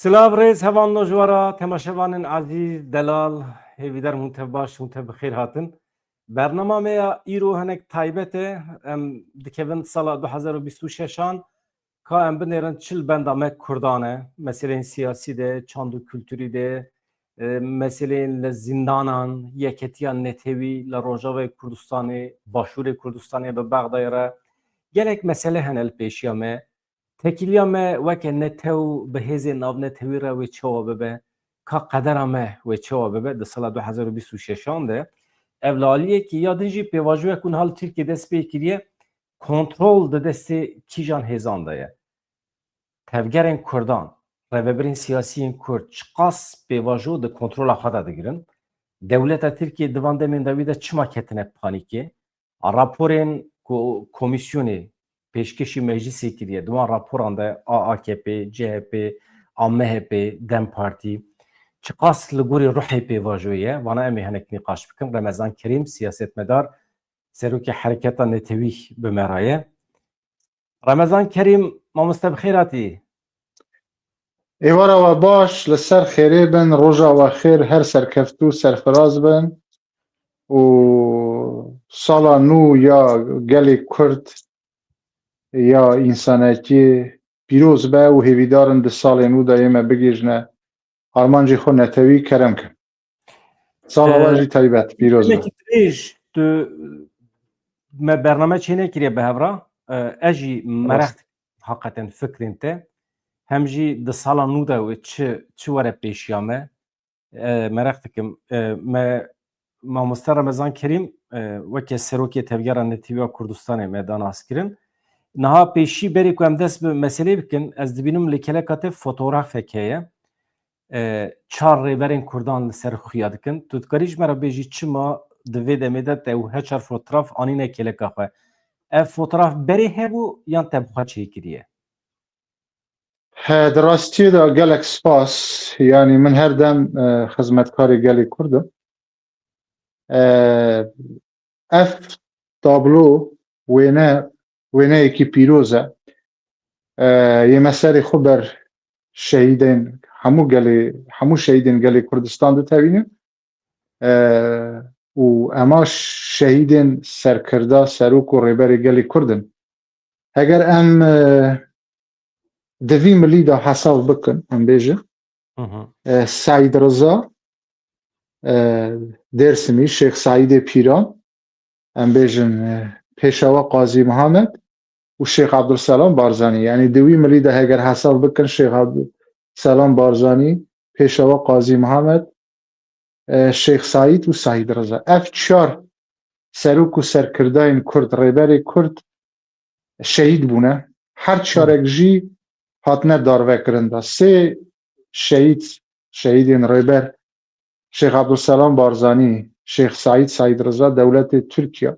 سلاف ریز هوان نوجوارا تماشاوان عزیز دلال هیویدر منتف باش منتف بخیر هاتن برنامه ما ایرو هنک تایبته دکوین سال 2026 که بنیرن چل بندامه کردانه مسئله سیاسی ده چاندو کلتوری ده مسئله زندانان یکتیان نتوی لروجاو کردستانی باشور کردستانی به بغدایره گلک مسئله هنل پیشیامه تکیلیامه وکه نتو به هزی ناو نتوی را و چوابه به که قدرامه و چوابه به ده سال 2026 ده evlaliye ki yadınjı pevajoya kun hal Türkiye despê kiriye kontrol de destê kîjan hêzan de ye. Tevgerên Kurdan, revebirên siyasiyên Kurd çiqas pêvajo de kontrola xwe de digirin. Dewleta Tirkiye divan demên de wî de çima ketine panîkê. Raporên ku komisyonê pêşkêşî meclisê kiriye diwan raporan de AKP, CHP, MHP, Dem Partî çiqas li gorî ruhê pêvajoyê vana em ê hinek nîqaş bikin. Remezan Kerîm siyasetmedar serokê hereketa Netewî bi me re ye. Remezan Kerîm mamoste bi xêr hatî. Êvara we baş, li ser xêrê bin, roja we xêr, her serkeftû serfiraz bin û sala nû ya gelê Kurd ya însanekî pîroz be û hêvîdarin di salê nû de ê me bigîjne armancê xwe netewî kerem kin. Sala we jî taybet pîroz be. Tu me bername çê nekiriye bi hevra ez jî merex heqetin fikrên te hem jî di sala nû de çi were pêşiya me merex dikim me mamoste Remezan Kerîm weke serokê tevgera Netewîya Kurdistanê me danas kirin. Niha pêşî berê ku em dest bi meselê bikin ez dibînim li keleka te fotoğrafek heye. Çar rêberên Kurdan li ser xuya dikin. Tu dikarî ji me re bêjî çima di vê demê de ew heçar fotoğraf anîne keleka xwe. Ev fotoğraf berê hebû yan te bi xwe çêkiriye? Di rastiyê de gelek spas, yanî min her dem xizmetkarê gelê Kurd im. Ev tablo wêneyekî pîroz e. Yê me serê xwe ber şehîdên hemû şehîdên gelê Kurdistan ditevînin û ema şehîdên serkirda serok û rêberê gelê Kurd in. Heger em di vî milî de hesav bikin em bêjin Saîd Reza Dêrsimî, Şêx Saîdê Pîran, em bêjin Pêşawa Qazî Mihemed û Şêx Abdulselam Barzanî. Yani di wî milî de heger hesav bikin Şêx Abdulselam Barzanî, Pêşawa Qazî Mihemed, Şêx Saîd û Saîd Reza. Ev çar serok û serkirdayên Kurd, rêberê Kurd şehîd bûne. Her çarek jî hatine darvekirin da. Sê şehîdên rêber Şêx Abdulselam Barzanî, Şêx Saîd Reza dewletê Tirkiye.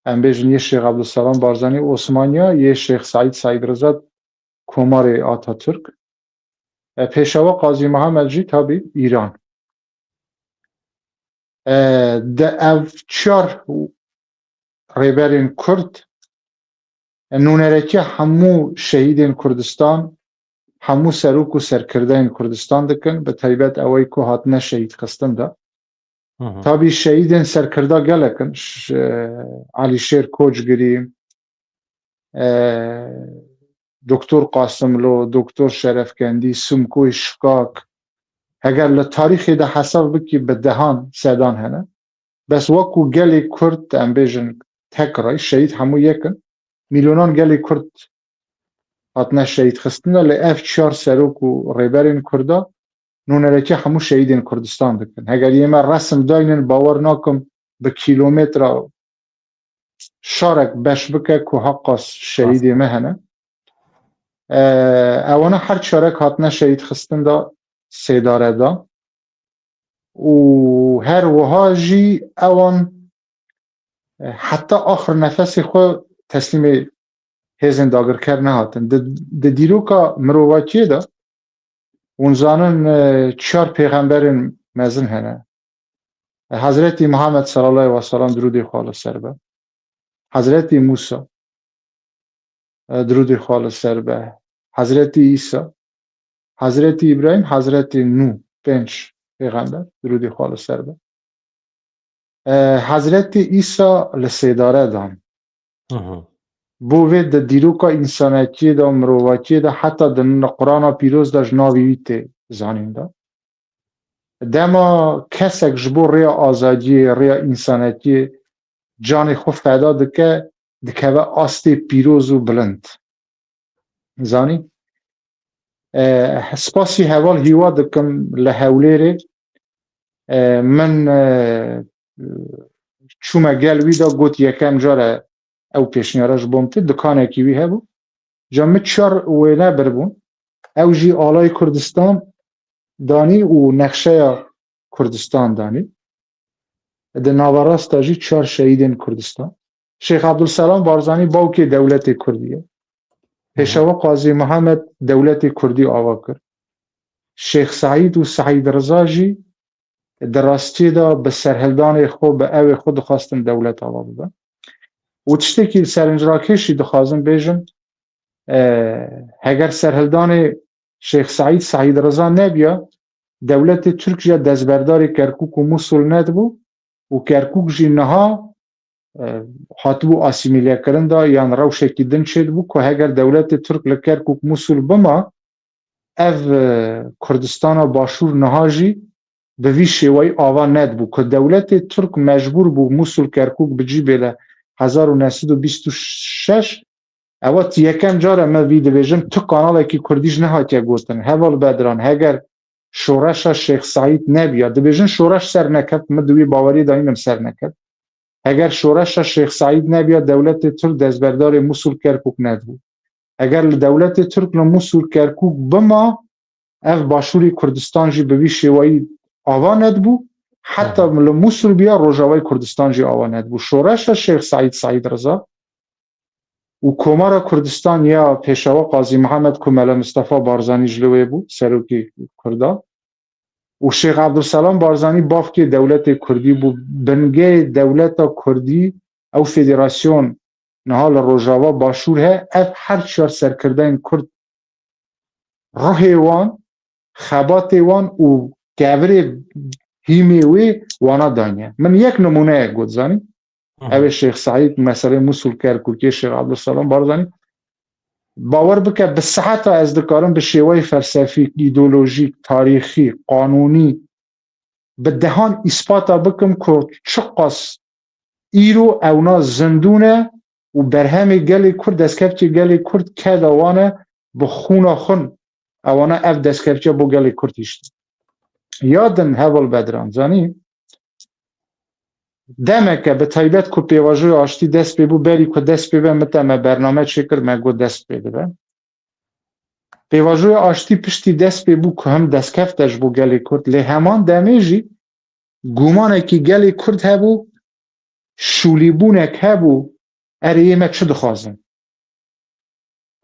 Em bêjin yê Şêx Abdulselam Barzanî Osmaniya, yê Şêx Saîd Reza Komarê Atatürk. Pêşawa Qazî Mihemed jî tabî İran. De ev çar rêberên Kurd nûnerekî hemû şehîdên Kurdistan, hemû serok û serkirdayên Kurdistan dikin, bi taybet ewey ku hatine şehîdxistin de. Tabî şehîdên serkirda gelek in, Alîşêr Koçgirî, Doktor Qasimlo, Doktor Şerefkendî, Sumkoy Şikak, heger li tarîxê de hesav bikî bi dehan sedan hene. Bes wekû gelê Kurd em bêjin tek ray şehîd hemû yekin. Milyonan gelê Kurd hatine şehîdxistin de li ev çar serok û rêberên Kurda nûnerekî hemû şehîdên Kurdistan dikin. Heger yê me resim dayînin bawer nakim bi kîlometra şarek beş bike ku heqas şehîdê me hene. Ewana her çarek hatine şehîdxistin da sêdare da û her wiha jî ewan heta axir nefesê xwe teslîmê hêzên dagirker nehatin. Di dîroka mirovakiyê de hûn zanin çar pêxemberên mezin hene. Hezretî Mihemed sallallahu aleyhi ve sellem dirûdê xwe li ser be. Hezretî Musa dirûdê xwe li ser be. Hezretî İsa حضرت ابراهیم، حضرت نو، 5 پیغمبر درود خالص سر به. حضرت عیسی لسیداره دان بو وی د دیروکا انسانیتی دا مروواتی دا حتی د قرآن پیروز دا جناویویت زانین دا دما کسک جبو ریا آزادی ریا انسانیتی جان خو فدا دکه و آست پیروز و بلند زانی سپاسی حوال هیوا دکم لحولیره من چوما گل ویدا گوت یکم جاره او پیشنیارش بومتی دکانه کیوی هبو جامعه 4 ویله بربون او جی آلای کردستان دانی و نقشه کردستان دانی ده ناوراست جی 4 شهیدین کردستان شیخ عبدالسلام بارزانی باوکی دولت کردیه پیشوا قاضی محمد دولت کردی آوا کرد شیخ سعید و سعید رضا جی دراستی دا به سرهلدان خود به او خود خواستن دولت آوا بودن و تشتی که سرنجراکشی دخوازن بیجن اگر سرهلدان شیخ سعید رضا نبیا دولت ترک جا دزبردار کرکوک و موسول ندبو و کرکوک جی نها حاتبو آسیمیلیا کرن دا یان روشکی دن شد بو که اگر دولت ترک لکرکوک موسول بما او کردستان باشور نها جی به وی شوی آوا ندبو که دولت ترک مجبور بو موسول کرکوک بجی بیله 1926 اوات یکم جاره ما ویده بیجم تو کانال اکی کردیش نهاتیا گوستن هوال بدران اگر شورش شیخ سعید نبیا دبیجن شورش سر نکد ما دوی باوری داینم سر نکد اگر شورش شیخ سعید نبیا دولت ترک دزبردار موسول کرکوک ندبو اگر دولت ترک موسول کرکوک بما اف باشوری کردستان جی به وی شوی آوا ندبو حتی موسول بیا روجاوی کردستان جی آوا ندبو شورش شیخ سعید رضا و کمار کردستان یا پیشوا قاضی محمد کمال مصطفی بارزانی جلوه بود سروکی کردا و شیخ عبدالسلام بارزانی باف که دولت کردی بود بنگه دولت کردی او فدراسیون نهال روجاوا باشور ہے اف هر چار سرکردن کرد روح وان خبات وان و گوری هیمیوی وانا دانیه من یک نمونه گود زانی او شیخ سعید مسئله موسول کرکوکی شیخ عبدالسلام بارزانی باور بکه به صحت از دکارم به شیوه فلسفی ایدئولوژیک تاریخی قانونی به دهان اثباتا بکم که چقاس ایرو اونا زندونه و برهم گلی کرد دستکفچه گلی کرد که دوانه به خون اونا اف دستکفچه بو گلی کردیشت یادن هول بدران زانی دمه که به طیبت که پیواجوی آشتی دست ببو بری که دست ببه متى برنامه چکر مگو دست ببه پیواجوی آشتی پشتی دست ببو که هم دست کفتش بو گلی کرد لی همان دمه جی گمانه که گلی کرد هبو شولیبونک هبو اریمه چه دخوازن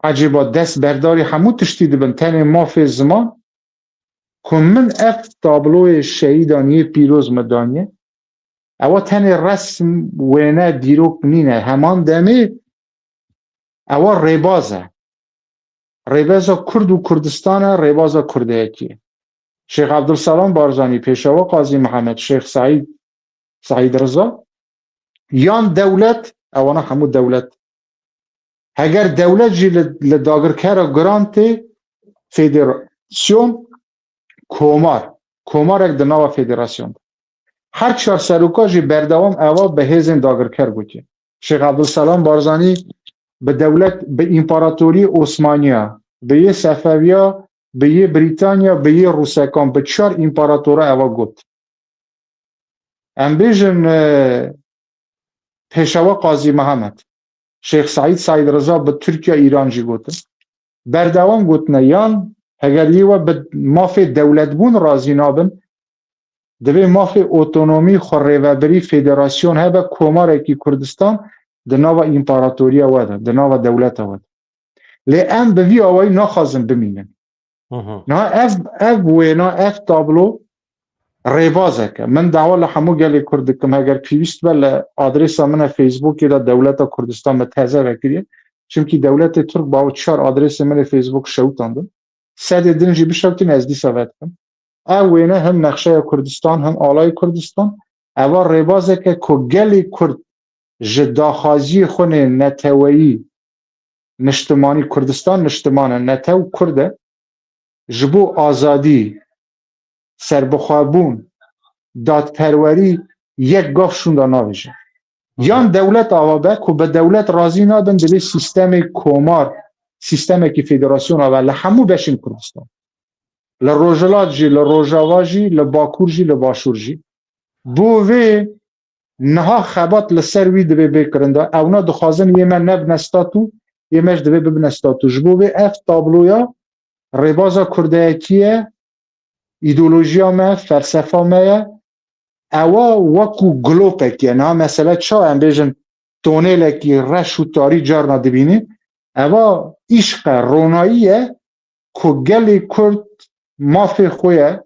عجیبا دست برداری همو تشتی دبن تنی مافی زمان که من اف تابلوی شهیدانی پیروز مدانیه او تن رسم وینه دیروک نینه همان دمی او ریبازه کرد و کردستانه ریبازه کرده اکیه شیخ عبدالسلام بارزانی پیشوا قاضی محمد شیخ سعید رضا یان دولت اوانا همو دولت اگر دولت جی لداگرکر گرانت فیدراسیون کومار اک دناو فیدراسیون هر 4 سروکا جی بردوام اوا به هیزن داگرکر بودی شیخ عبدالسلام بارزانی به دولت به امپراتوری عثمانیا به یه صفویا به یه بریتانیا به یه روسکان به 4 امپراتورا اوا گفت ام بیجن پیشوا قاضی محمد شیخ سعید رضا به ترکیه ایران جی گفت بردوام گفت نه یان اگر یه به مافی دولت بون رازی نابن دوی مافی اوتونومی خوریوبری فدراسیون هبه کومار اکی کردستان دناوا امپراتوریا وده دناوا دولت وده لی ام به وی آوائی نخوازم بمینن نه اف وینا اف تابلو ریبازه که من دعوا لحمو گلی کردکم اگر پیویست بل آدرس من فیسبوکی دا دولت کردستان متحزه وکریه چونکی دولت ترک باو 4 آدرس من فیسبوک شوتاندن سد دنجی بشوتین از دی سوید کن او وینه هم نقشه کردستان هم آلای کردستان اوا ریبازه که گلی کرد جداخازی خونه نتویی نشتمانی کردستان نشتمان نتو کرده جبو آزادی سربخوابون دادپروری یک گافشون دا ناویجه یان دولت آوابه که به دولت راضی نادن دلی سیستم کومار سیستم که فدراسیون آوه لحمو بشین کردستان لروجلات جی لروجاوا جی لباکور جی لباشور جی بووی نها خبات لسر وی دوی بکرنده اونا دخوازن یه من نب نستاتو یه مش دوی بب نستاتو جبووی اف تابلویا ریبازا کردهکیه ایدولوژیا ما فلسفه ما اوا وکو گلوپکیه نه مثلا چا هم بیجن تونیلکی رش و تاری جارنا دبینی اوا عشق روناییه که گلی کرد مافی خویه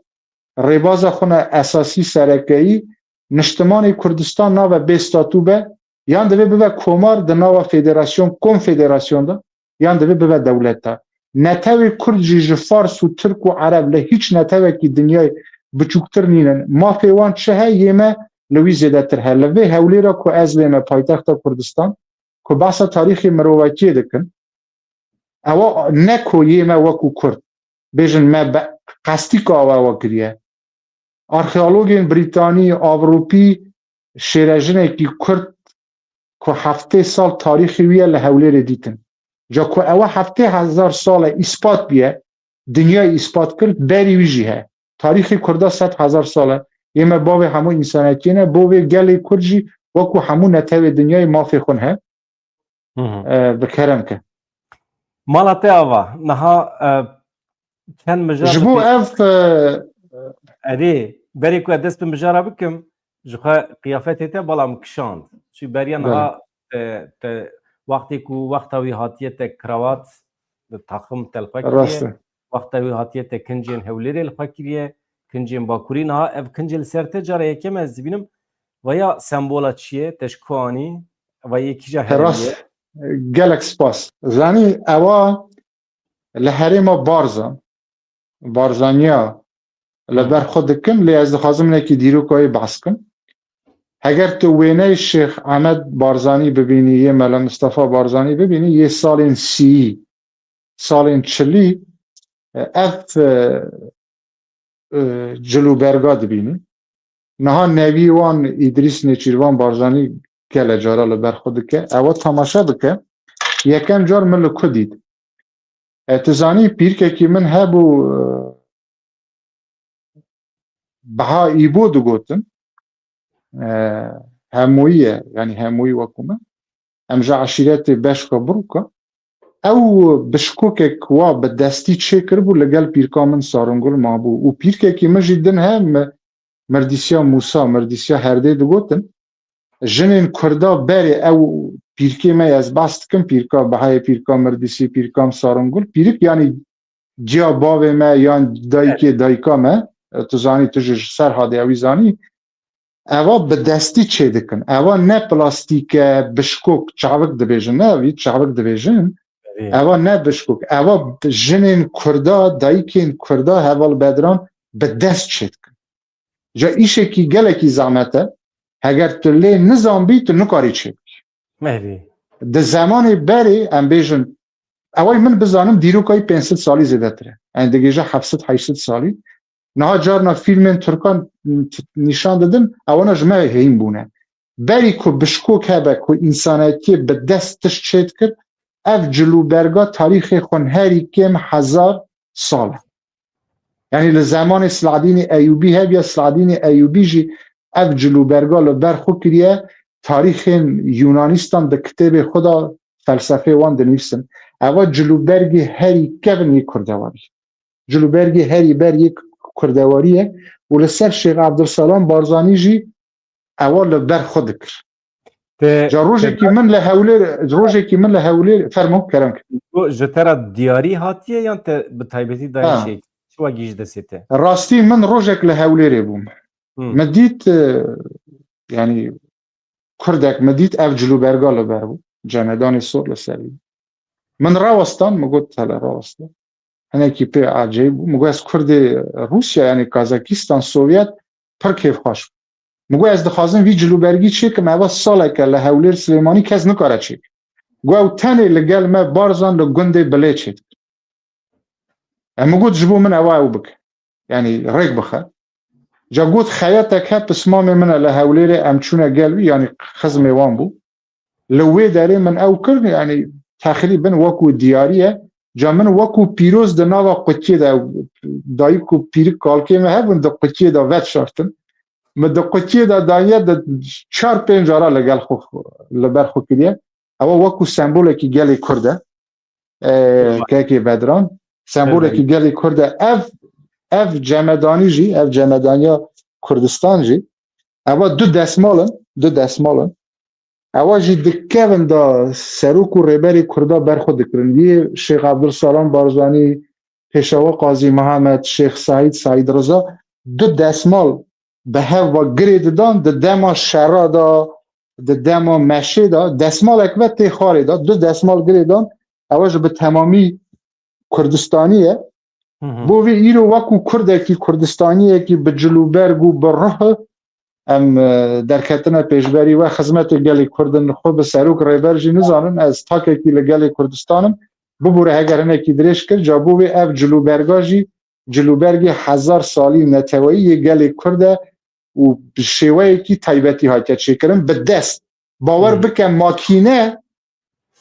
ریبازا خونه اساسی سرکهی نشتمان کردستان ناو بیستاتو به یان دوی ببه کومار ده ناو فدراسیون کنفدراسیون ده یان دوی ببه دولت ده نتوی کرد جیج فارس و ترک و عرب له هیچ نتوی که دنیای بچوکتر نینن ما فیوان چه یمه لوی زیده تر هر لوی هولی را که از لیمه پایتخت کردستان که بحث تاریخ مروکی دکن اوا نکو یمه وکو کرد بیجن ما قصدی که آوا وکریه آرخئولوژین بریتانی آوروپی شیرجنه که کرد که 7 سال تاریخی ویه لحولی را دیتن جا که اوه 7,000 سال اثبات بیه دنیای اثبات کرد بری ویجی ها تاریخ کرده 100,000 ساله یمه باوی همون انسانیتی نه باوی گلی کرجی وکو همون نتوی دنیای مافی خون ها بکرم که مالاته آوا نها چند مجال جبو اف اری بری که دست به مجاره بکم جخوا قیافتی تا بالا مکشاند چی بری نها وقتی که وقتاوی هاتیت کراوات تاخم تلقا کریه وقتاوی هاتیت کنجین هولیری لقا کریه کنجین باکوری نها اف کنجل سرته جاره یکم از بینم و یا سمبولا چیه تشکوانی و یکی جا هریه گلکس پاس زنی اوا لحری ما بارزانیا لبر خود کم لی از خازم نکی دیرو که بحث کن اگر تو وینه شیخ احمد بارزانی ببینی یه ملا مصطفی بارزانی ببینی یه سال 30 سال 40 اف جلوبرگا دبینی نها نوی وان ادریس نیچیروان بارزانی که لجارا لبر خود که اوا تماشا بکه یکم جار ملو کدید اتزانی پیر که من هبو بها ایبو دو گوتن همویه یعنی هموی وکومه امجا عشیرت بشکا بروکا او بشکوک وا به دستی چه کربو لگل پیرکا من سارنگل مابو و پیرکه که من جدن هم مردیسیا موسا مردیسیا هرده دو گوتن جنین کردا بری او پیرکه می از باست کم پیرکا بهای پیرکا مردیسی پیرکام سارنگل پیرک یعنی جیا باوه می یان دایکا می تو زانی تو سر هاده اوی زانی اوا به دستی چه دکن اوا نه پلاستیک بشکوک چاوک دبیجن نه وی چاوک دبیجن اوا نه بشکوک اوا جنین کردا دایکین کردا حوال بدران به دست چه دکن جا ایشه کی گله کی زحمته اگر تو لی نظام بی تو نکاری چه مهدی ده زمان بری ام بیجن اوای من بزانم دیروکای 500 سالی زیده تره اندگیجا 700-800 سالی نها جارنا فیلم ترکان نشان دادن اوانا جمعه هیم بونه بری که بشکوک هبه که انسانیتی به دستش چید کرد اف جلوبرگا تاریخ خون هری کم 1000 ساله یعنی لزمان سلعدین ایوبی هب یا سلعدین ایوبی جی اف جلوبرگا لبرخو کریه تاریخ یونانیستان ده کتاب خدا فلسفه وان دنیفسن اوا جلوبرگی هری کبنی کردواری جلوبرگی هری بر یک کردواریه و لسر شیخ عبدالسلام بارزانی جی اول بر خود کر جا روژه که من لحوله فرمو کرم جترا دیاری هاتیه یا به تایبتی داری شیخ شو گیش دسته راستی من روژه که لحوله ری بوم مدید یعنی کردک مدید اف جلوبرگا لبر بوم جمدان سور لسری من راوستان مگود تله راوستان هنه کی پی عجیب مگو از کرد روسیا یعنی کازاکستان سوویت پر کیف خوش مگو از دخوازم وی جلوبرگی چی که ما ساله که لحولیر سلیمانی کس نکاره چی گو او تنه لگل ما بارزان لگنده بله چی مگو جبو من او بک یعنی ریک بخه جا گوت خیاطه که پسمام من لحولیر امچونه گلوی یعنی خزم وان بو لوی داره من او کرد یعنی تقریبا وکو دیاریه جا من وکو پیروز ده ناوا قطیه ده دایی کو پیری کالکه مه هبون ده قطیه ده وید شارتن من ده قطیه ده دایه ده 4-5 جارا لگل خو لبر خو کریه او وکو سمبوله کی گلی کرده که بدران سمبوله کی گلی کرده اف جمدانی جی اف جمدانیا کردستان جی او دو دستمالن اواجی دکیون دا سروک و ریبری کردا برخود دکرن شیخ عبدالسلام بارزانی پیشوا قاضی محمد شیخ سعید رضا دو دستمال به هوا گرید دان ده دما شرا دا ده دما مشه دا دستمال اکوه تی خاری دا دو دستمال گرید دان اواج به تمامی کردستانیه بوی ایرو وکو کرده کی کردستانیه کی به جلوبرگو بره ام در کتنه پیشبری و خدمت گلی کردن خود به سروک ریبرجی نزانن از تاکه کی لگلی کردستانم ببوره اگر نکی درش کرد جابو به اف جلوبرگی 1000 سالی نتوایی گلی کرده و شیوه کی تایبتی ها که چی کرن به دست باور بکن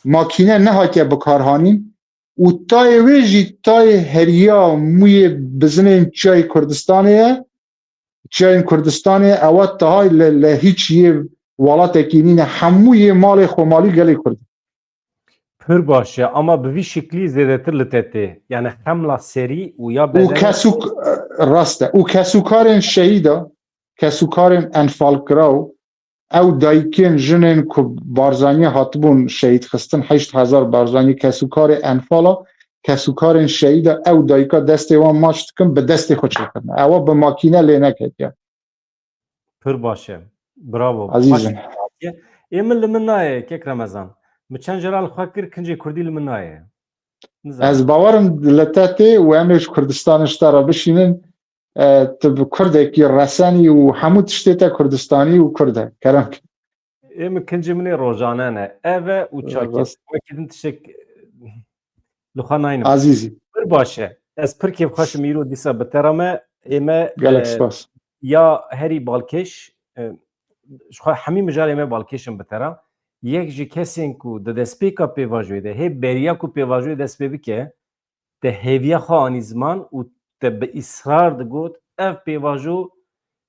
ماکینه نه ها که بکارهانین و تای ویجی تای هریا موی بزنین چای کردستانیه چای کردستانی اوات تای هیچ یه ولات اکینین هموی مال خمالی گلی کرد پر باشه اما به وی شکلی زیاده تر لطته یعنی حمله سری و یا او کسو راسته او کسوکارن شهیدا کسوکارن انفال کراو او دایکین جنین که بارزانی هاتبون شهید خستن 8000 بارزانی کسوکار انفالا کسوکارن شهیدا او دایکا دست وان ماچت کن به دست خود شکرن او به ماکینه لینه کتیا پر باشه براو عزیزم ایمن لمنایه که رمضان مچن جرال خاکر کنجی کردی لمنایه از باورم لطته و همش کردستانش ترا بشینن تب کرده کی رسانی و همو تشتیتا کردستانی و کرده کرم ایم کنجی منی روزانه نه اوه و چاکت وکیدن تشک لخاناینم عزیزی پر باشه از پر که خوش میرو دیسا بترامه ایمه گلکس یا هری بالکش همین مجال ایمه بالکشم بترام یک جی کسین کو د دسپیکا پیواژوی ده هی بریا کو پیواژوی دست ببیکه ده هیویا خانیزمان و ده به اصرار ده گوت اف پیواژو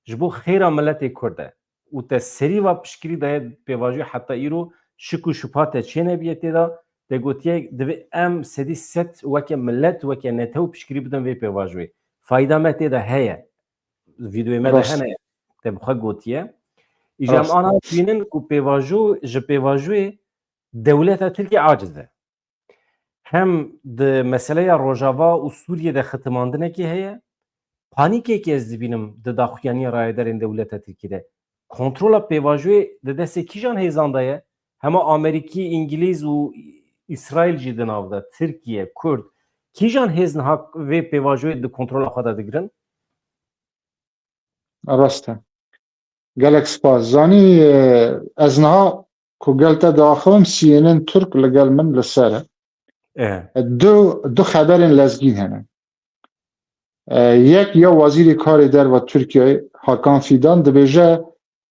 جبو خیره ملت کرده و ده سری و پشکری ده پیواژوی حتی ایرو شکو شپات چینه بیتی ده گوتیه ده ام سدی ست وکه ملت وکه نتو پشکری بدن وی پیواژوی فایده متی ده هیه ویدیوی مده هنه ده بخواه گوتیه ایجام آنها بینن که پیواژوی دولت ترکیه عاجزه هم ده مسئله روژاوا و سوریه ده ختماندنه که هیه پانیکه که از بینم ده داخویانی رایدارین دولت ترکیه ده کنترول پیواژوی ده دسته کیجان هیزانده همه آمریکی، انگلیز و اسرائیل جیدن آوده ترکیه، کرد کیجان هیزن ها و پیواژوی ده کنترل خود دگرن؟ راسته گلک سپاس زانی از نها که گلتا داخلم CNN ترک لگل من لسره دو خبرین لزگین هنه یک یا وزیر کار در و ترکیه حاکان فیدان ده بیجه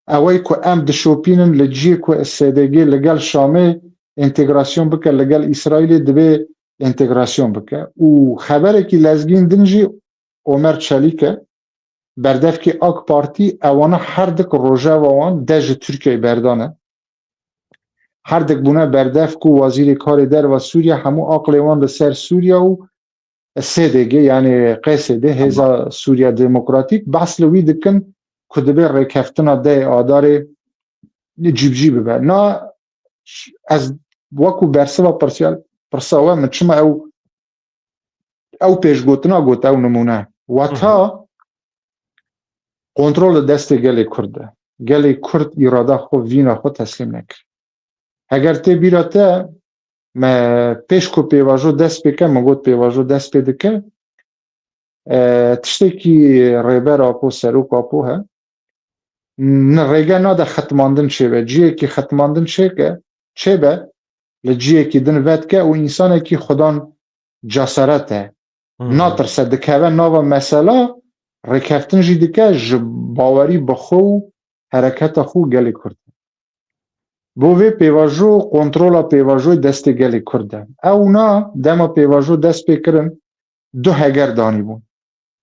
اوی که ام ده شوپینن لجیه که استدگی لگل شامه انتگراسیون بکه لگل اسرائیل ده به انتگراسیون بکه و خبره که لزگین دنجی عمر چلیکه بردف که آک پارتی اوانا هر دک روژه و آن دج ترکیه بردانه هر دک بونه بردف که وزیر کار در و سوریه همو آقل وان لسر سوریه و سیدگه یعنی قیسده هزا سوریه دموکراتیک بحث لوی دکن که دبه ریکفتنا ده آدار جیب ببر نا از وکو برسه و پرساوه من چما او پیشگوتنا گوته او نمونه و تا کنترل دست گلی کرده گلی کرد اراده خود وینا خود تسلیم نکرد اگر تی بیراته ما پیش کو پیواژو دست بکه مگوت پیواژو دست بدکه تشتێکی ڕێبەر ئاپۆ سەرۆک ئاپۆ هە ڕێگە نادە ختماندن چێبە جیەکی ختماندن چێبە لە جیەکی دن ڤەتکە و ئینسانێکی خودان جاسەرەتە ناترسە دکەوە ناوە مەسەلا ڕێکەفتن ژی دکە ji باوەری بەخۆ و هەرەکەتە خۆ gelê Kurd بۆ vê pêvajo kontrola pêvajoyê destê gelê Kurd e ewna dema pêvajo dest pê kirin du heger danîbûn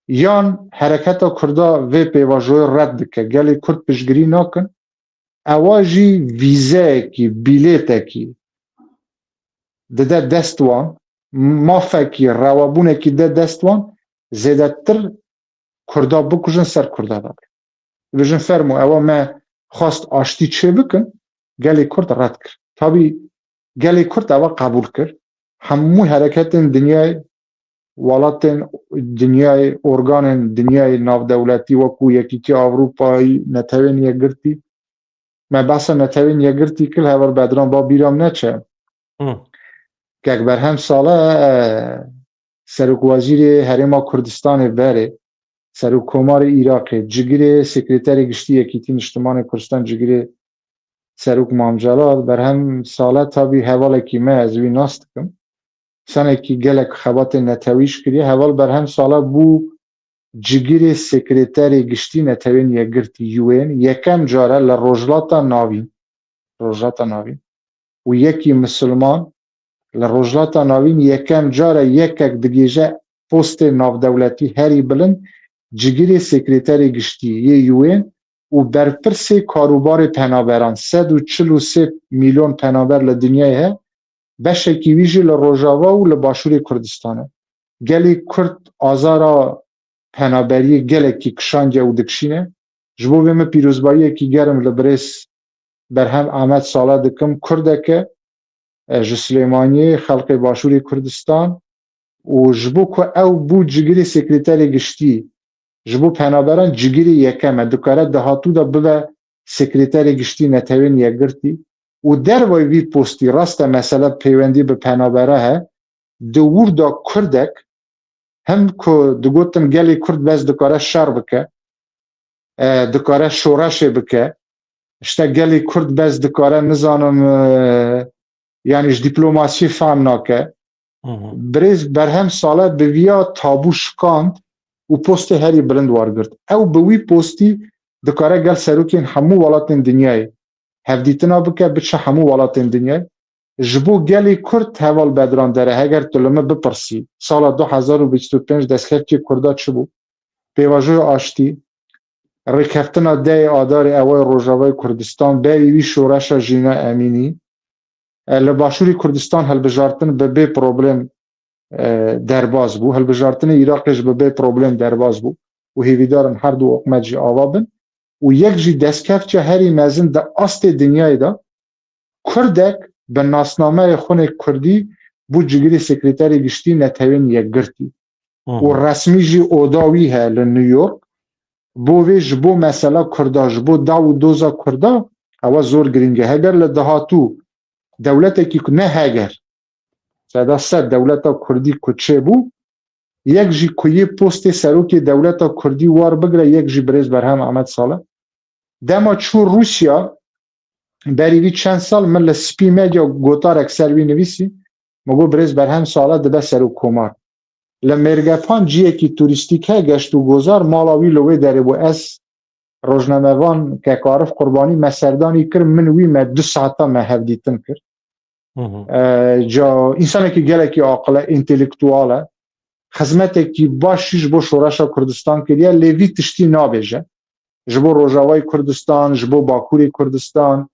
yan hereketa Kurda vê pêvajoyê red dike gelê Kurd piştgirî nakin ewa jî vîzeyekî bilêtekî dide dest wan mafekî rewabûnekî de dest wan zêdetir Kurda bikujin ser Kurda dakin dibêjin fermû ewa me xwast aştî çê bikin gelê Kurd red kir tabî gelê Kurd ewa qebûl kir hemû hereketên dinyayê welatên dinyayê organên dinyayê navdewletî wekû Yekîtiya Avrupayî netewên yekgirtî me behsa netewên yekgirtî kir hever bedran ba bîram neçe gek berhem sala Serokwezîrê Herêma Kurdistanê berê Serokkomarê Iraqê cigirê Sekreterê Giştî Yekîtî Niştimanê Kurdistan cigirê Serok Mamcelal berhem sala tabî hevalekî me ez wî nas dikim sanekî gelek xebatê netewîş kiriye heval berhem sala bû cigirê Sekreterê Giştî netewên yekgirtî UN yekem care li Rojhilata Navîn û yekî Misilman li Rojhilata Navîn yekem care yekek digêje postê navdewletî herî bilind cigirê Sekreterê Giştî yê UN û berpirsê karûbarê penaberan 143 milyon penaber li dinyayê he beşekî wî jî li Rojava û li Başûrê Kurdistanê gelê Kurd azara penaberiyê gelekî kişandiye û dikişîne ji bo vê me pîrozbayiyekî germ li birêz berhem Ahmed Saleh dikim Kurdeke ji Silêmaniyê xelkê Başûrê Kurdistan û ji bo ku ew bû cigirê Sekreterê Giştî ji bo penaberan cigirê yekem e dikare dahatû da bibe Sekreterê Giştî netewên yekgirtî û dervayê vî postî rast e mesele peywendî bi penabera he di Wurda Kurdek hem ku digotin gelê Kurd bez dikare şer bike dikare şoreşê bike işte gelê Kurd bez dikare nizanim yani ji dîplomasiyê fehm nake birêz berhem sala bi vîya tabû şikand û postê herî bilind wargirt ew bi wî postî dikare gel serokên hemû welatên dinyayê hevdîtina bike biçe hemû welatên dinyayê ji bo gelê Kurd heval bedran dere heger tu li me bipirsî sala 2025 destkeftiyê Kurda çi bû pêvajoya aştî rêkeftina deyê adarê ewayê Rojavayê Kurdistan berî wî şoreşa Jîna Emînî li Başûrê Kurdistan hilbijartin bi bê problem derbas bû hilbijartinê Iraqê ji bi bê problem derbas bû û hêvîdarin her du hikûmet jî ava bin û yek jî destkeftça herî mezin di astê dinyayê de Kurdek bi nasnameyê xunê Kurdî bû cigirê Sekreterê Giştî netewên yekgirtî û resmî jî oda wî he li New York bo vê ji bo mesela Kurda ji bo daw û doza Kurda ewa zor giring e heger li dahatû dewletekî ku ne heger seda ser dewleta Kurdî ku çêbû yek jî ku yê postê serokê dewleta Kurdî war bigire yek jî birêz berhem Ahmed Saleh dema çû Rûsya berî vî çend sal min li spî medya gotarek ser wî nivîsî me got birêz berhem Saleh dibe serokkomar li mêrgefan ciyekî turîstîk he geşt û gozar mala wî li wê derê bû ez rojnamevan Kekarif Qurbanî me serdanî kir min wî me 2 saeta me hevdîtin kir ca însanekî gelekî aqile întelektual e xizmetekî baş ji bo şoreşa Kurdistan kiriye lê vî tiştî nabêje ji bo Rojavayê Kurdistan ji bo Bakurê Kurdistan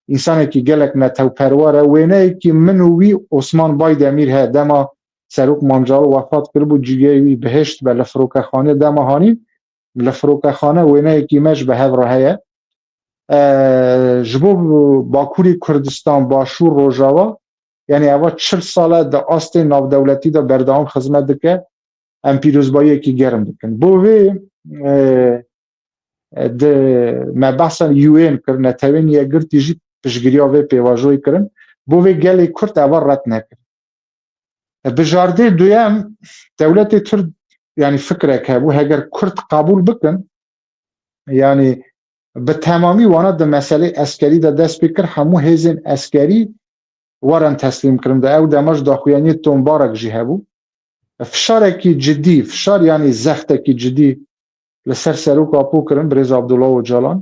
însanekî gelek netewperwer e wêneyekî min û wî Osman Baydemîr he dema Serok Mamcal wefat kiribû cîgeyê wî bihişt be li firokexanê dema hanî li firokexane wêneyekî me ji bi hev re heye ji bo Bakurê Kurdistan Başûr Rojava yani eva 40 sala di astê navdewletî de berdewam xizmet dike em pîrozbayiyekî germ dikin bo vê me behsa UN kir netewên yekgirtî jî piştgiriya vê pêvajoyê kirin بو وی گلی کرد اول رد نکرد بجارده دویم دولت ترک yani fikre که bu eğer Kürt kabul bıkın yani به تمامی وانا ده مسئله اسکری ده دست بکر همو هیزن اسکری ورن تسلیم کرن ده او دماج داخویانی تنبارک جی هبو فشارکی جدی فشار یعنی زختکی جدی لسر سروک آپو کرن بریز عبدالله و جالان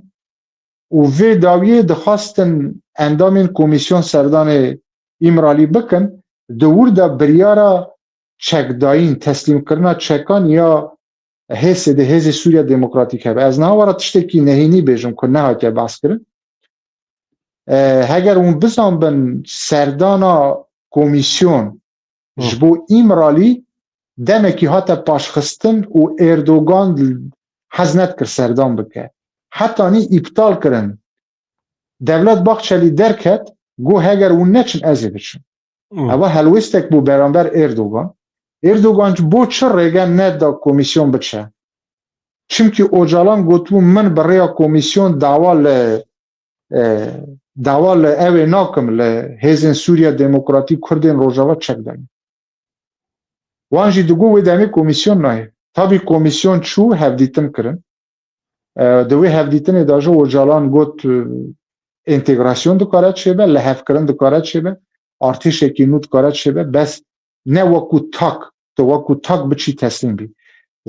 و وی داویه دخواستن اندامین کمیسیون سردان ایمرالی بکن دور ده بریارا چک داین تسلیم کرنا چکان یا حس ده حزب سوریا دموکراتیک هست از نه وارد تشتکی نهینی بیشم که نه که بحث کرد اگر اون بزن بن سردانا کمیسیون جبو ایمرالی دمکی هات پاشخستن و اردوگان حزنت کر سردان بکه حتی نی ابطال کرن دولت باخچلی درکت گو اگر اون نچن ازی بچن اما هلوستک بو برانبر اردوگان بو چه ریگن ندا کمیسیون بچه چونکی اوجالان گوتو من برای کمیسیون داوال اوه ناکم لحزن سوریا دموکراتیک کردین روژاوا چک داریم وانجی دگو ویدامی کمیسیون نایه تابی کمیسیون چو هفدیتن کرن دوی هفدیتن اداجه اوجالان گوت انتگراسیون دکارت شبه لحف کرن دکارت شبه ارتش اکینو دکارت شبه بس نه وکو تاک بچی تسلیم بی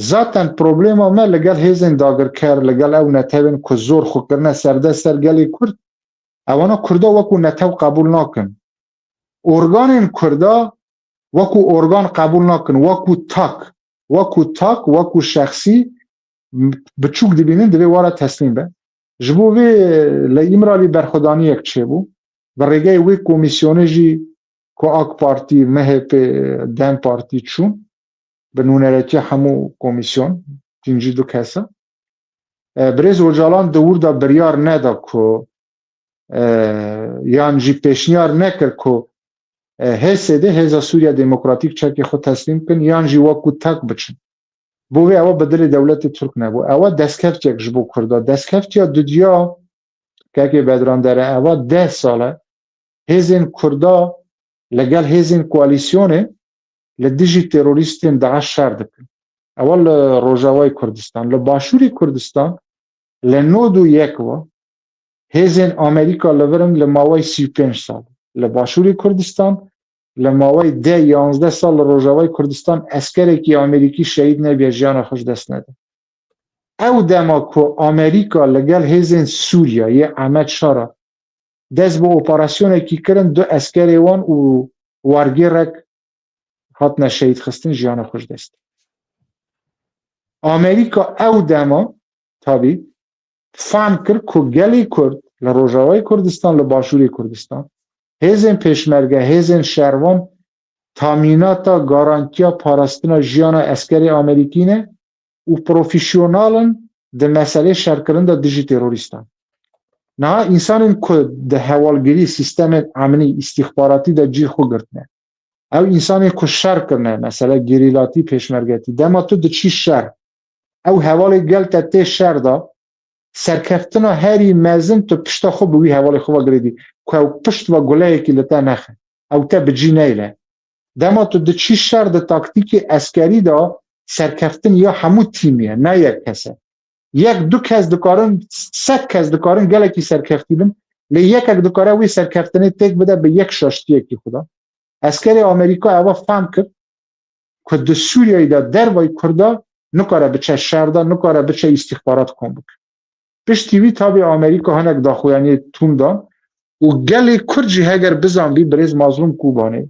ذاتن پروبلم ما لگل هیزن داگر کر لگل او نتوین که زور خو کرنه سرده سرگلی کرد اوانا کردا وکو نتو قبول ناکن ارگان کردا وکو ارگان قبول ناکن وکو شخصی بچوک دبینن دوی وارا تسلیم به جبو وی لایمرالی برخودانی یک چه بو برگه وی کمیسیونه جی که آک پارتی مهپ دم پارتی چون به نونرتی همو کمیسیون تینجی دو کسا بریز اوجالان دور دا بریار ندا که یان جی پیشنیار نکر که حسه ده حزا سوریا دموکراتیک چکی خود تسلیم کن یان جی واکو تک بچن بوی اوا بدل دولت ترک نبو اوا دستکفت یک جبو کرده دستکفت یا دودیا که بدران داره اوا 10 ساله هزین کرده لگل هزین کوالیسیونه لدیجی تروریستین داعش شر دکن اول روجاوای کردستان لباشوری کردستان لنودو یک و هزین امریکا لورن لماوای 35 سال لباشوری کردستان لماوای 10-11 سال روجاوای کردستان اسکری که امریکی شهید نبیه جان خوش دست نده او دما که امریکا لگل هزین سوریا یه احمد شارا دست با اپراسیونه که کرن دو اسکری وان و وارگیرک هاتنا شهید خستن جان خوش دست امریکا او دما تابی فهم کرد که گلی کرد لروجاوای کردستان لباشوری کردستان هزین پیشمرگه هزین شروان تامیناتا گارانتیا پاراستنا جیانا اسکری امریکی نه و پروفیشنالن ده مسئله شرکرن ده دیجی تروریستان نه انسان که ده حوالگیری سیستم امنی استخباراتی ده جی خو گرتنه او انسان که شر کرنه مثلا گریلاتی پیشمرگتی دما تو ده چی شر او حوال گل ته شر دا سرکفتنا هری مزن تو پشتا خو بوی حوال خو گریدی که او پشت و گله کی لتا نخه او تا بجی نیله دما تو د چی شر د تاکتیک عسکری دا سرکفتن یا همو تیمیه نه یک کسه یک دو کس دکارن 100 کس دکارن گله کی سرکفتیدن لی یک دکاره وی سرکفتنه تک بده به یک شاشتیه کی خدا عسکری امریکا اوا فهم کرد که د سوریای دا در وای کردا نکاره بچه شر دا نکاره بچه استخبارات کن بک پشتیوی تابی امریکا هنک داخویانی تون دان و گلی کرجی هگر بزن بی بریز مظلوم کوبانه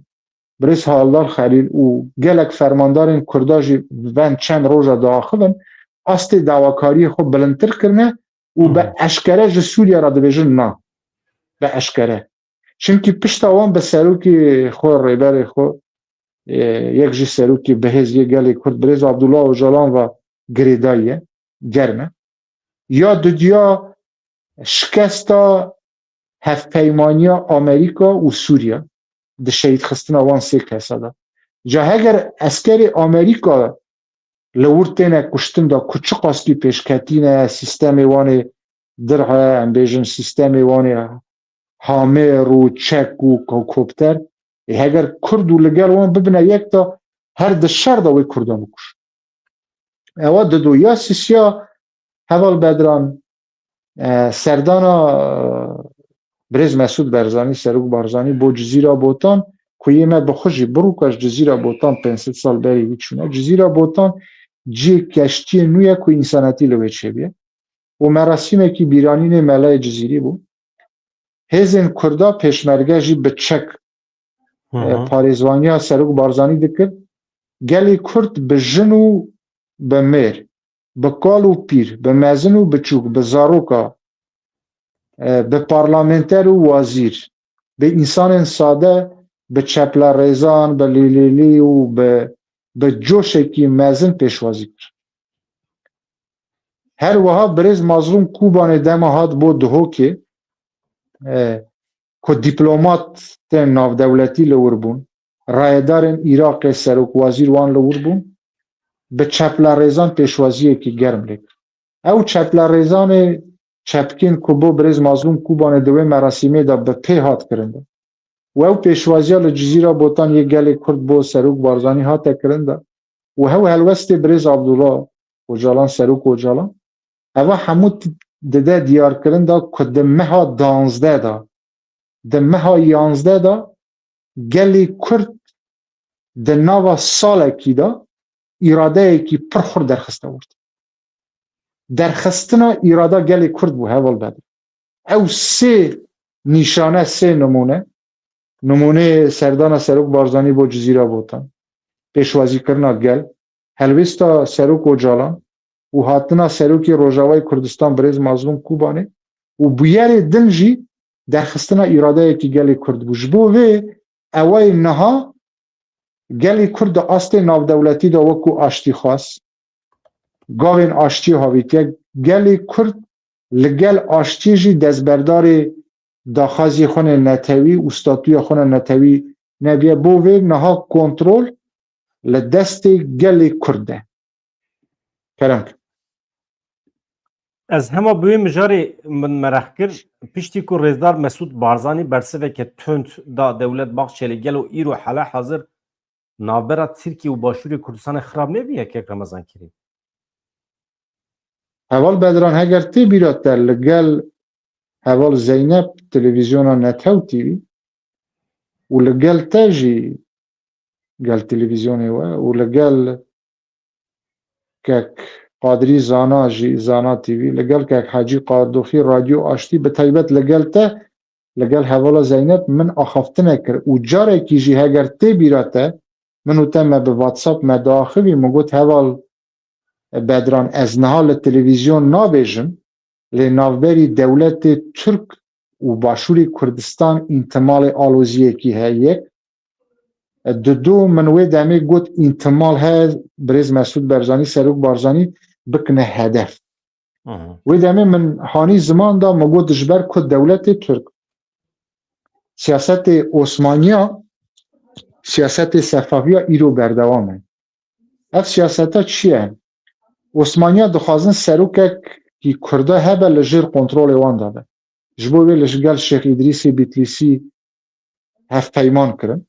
بریز حالدار خلیل و گلک فرماندارین کرداجی وان چند روزا داخلن است دواکاری خود بلندتر کرنه و به اشکره جه سوریا را دویجن نه به اشکره چونکی پشت آوان به سروکی خود ریبر خود یک جی سروکی بهز یک گلی کرد بریز عبدالله و جالان و گریدایه گرمه یا دودیا شکستا هفت پیمانیا امریکا و سوریا ده شهید خستن آوان 3 کسا دا جا اگر اسکر امریکا لورتینه کشتن دا کچه قاسکی پیشکتینه سیستم وانه درها امبیجن سیستم وانه هامر و چک و کوکوپتر هگر کرد و لگل وان ببینه یک تا هر دشار دا وی کردان بکش اوا دو یا سیسیا هوال بدران سردانا برز مسعود برزانی سروک بارزانی بو جزیره بوتان کوی ما بخوشی برو کاش جزیره بوتان 500 سال بری ویچونه جزیره بوتان جی کشتی نویا کو انساناتی لوی چه بیه و مراسمه کی بیرانین ملای جزیری بود هزین کردا پیشمرگه جی به چک پاریزوانیا سروک بارزانی دکر گلی کرد به جنو به میر به کال و پیر به مزن و به چوک به زاروکا به پارلمانتر و وزیر به انسان ساده به چپلا ریزان به لیلیلی و به جوشکی مزن پیشوازی کرد هر وها برز مظلوم کوبان دمهات بود دهو که دیپلومات ناو دولتی لور بون رایدارن عراق سروک وزیر وان لور بون به چپلا ریزان پیشوازی که گرم لک او چپلا ریزان چپکین کوبو برز مظلوم کوبان دوی مراسمه دا به پی هات کرنده و او پیشوازی لجزیره بوتان یک گل کرد بو سروک بارزانی هات کرنده و هو هلوست برز عبدالله و جالان سروک و جالان او همو دده دیار کرنده که دمه ها 12 دا دمه ها 11 دا گلی کرد دناوا سال کی دا اراده کی پرخور درخسته ورد درخستنا اراده گلی کرد بو هول بدر او سه نشانه سه نمونه سردان سروک بارزانی با جزیره بوتان پیشوازی کرنا گل هلوستا سروک و جالان و هاتنا سروکی روژاوای کردستان برز مظلوم کوبانه و بیار دنجی درخستنا اراده کی گلی کرد بو جبو و اوای نها گلی کرد آست ناو دولتی دا وکو آشتی خواست گاوین آشتی هاویتیه گلی کرد لگل آشتی جی دزبردار داخازی خونه نتوی استاتوی خونه نتوی نبیه بو وی نها کنترول لدست گلی کرده کرم از همه بوی مجاری من مرخ کر پیشتی که رزدار مسعود بارزانی برسه که تند دا دولت باقچه گل و ایرو حالا حاضر نابرات ترکی و باشوری کردستان خراب نبیه که رمضان کریم اول بدران هگر تی بیرات در لگل اول زینب تلویزیونا نتاو تیوی و لگل تاجی گل تلویزیونی و لگل که قادری زانا جی زانا تیوی لگل که حاجی قاردوخی رادیو آشتی به طیبت لگل تا لگل حوالا زینب من آخفته نکر و جاره کی جی هگر تی بیراته منو تم به واتساپ مداخوی مگوت حوال بدران از نهال تلویزیون نابیجم لناوبری دولت ترک و باشوری کردستان انتمال آلوزیه کی ها یک دو منوی دمی گوت انتمال ها برز مسعود برزانی سروک بارزانی بکنه هدف وی دمی من هانی زمان دا مگوت جبر کد دولت ترک سیاست عثمانیا سیاست صفویه ایرو بردوامه اف سیاست ها چیه؟ عثمانیا دخوازن سروک کی کرده هبه لجر کنترول وان داده جبوی لجگل شیخ ادریسی بیتلیسی هف پیمان کرن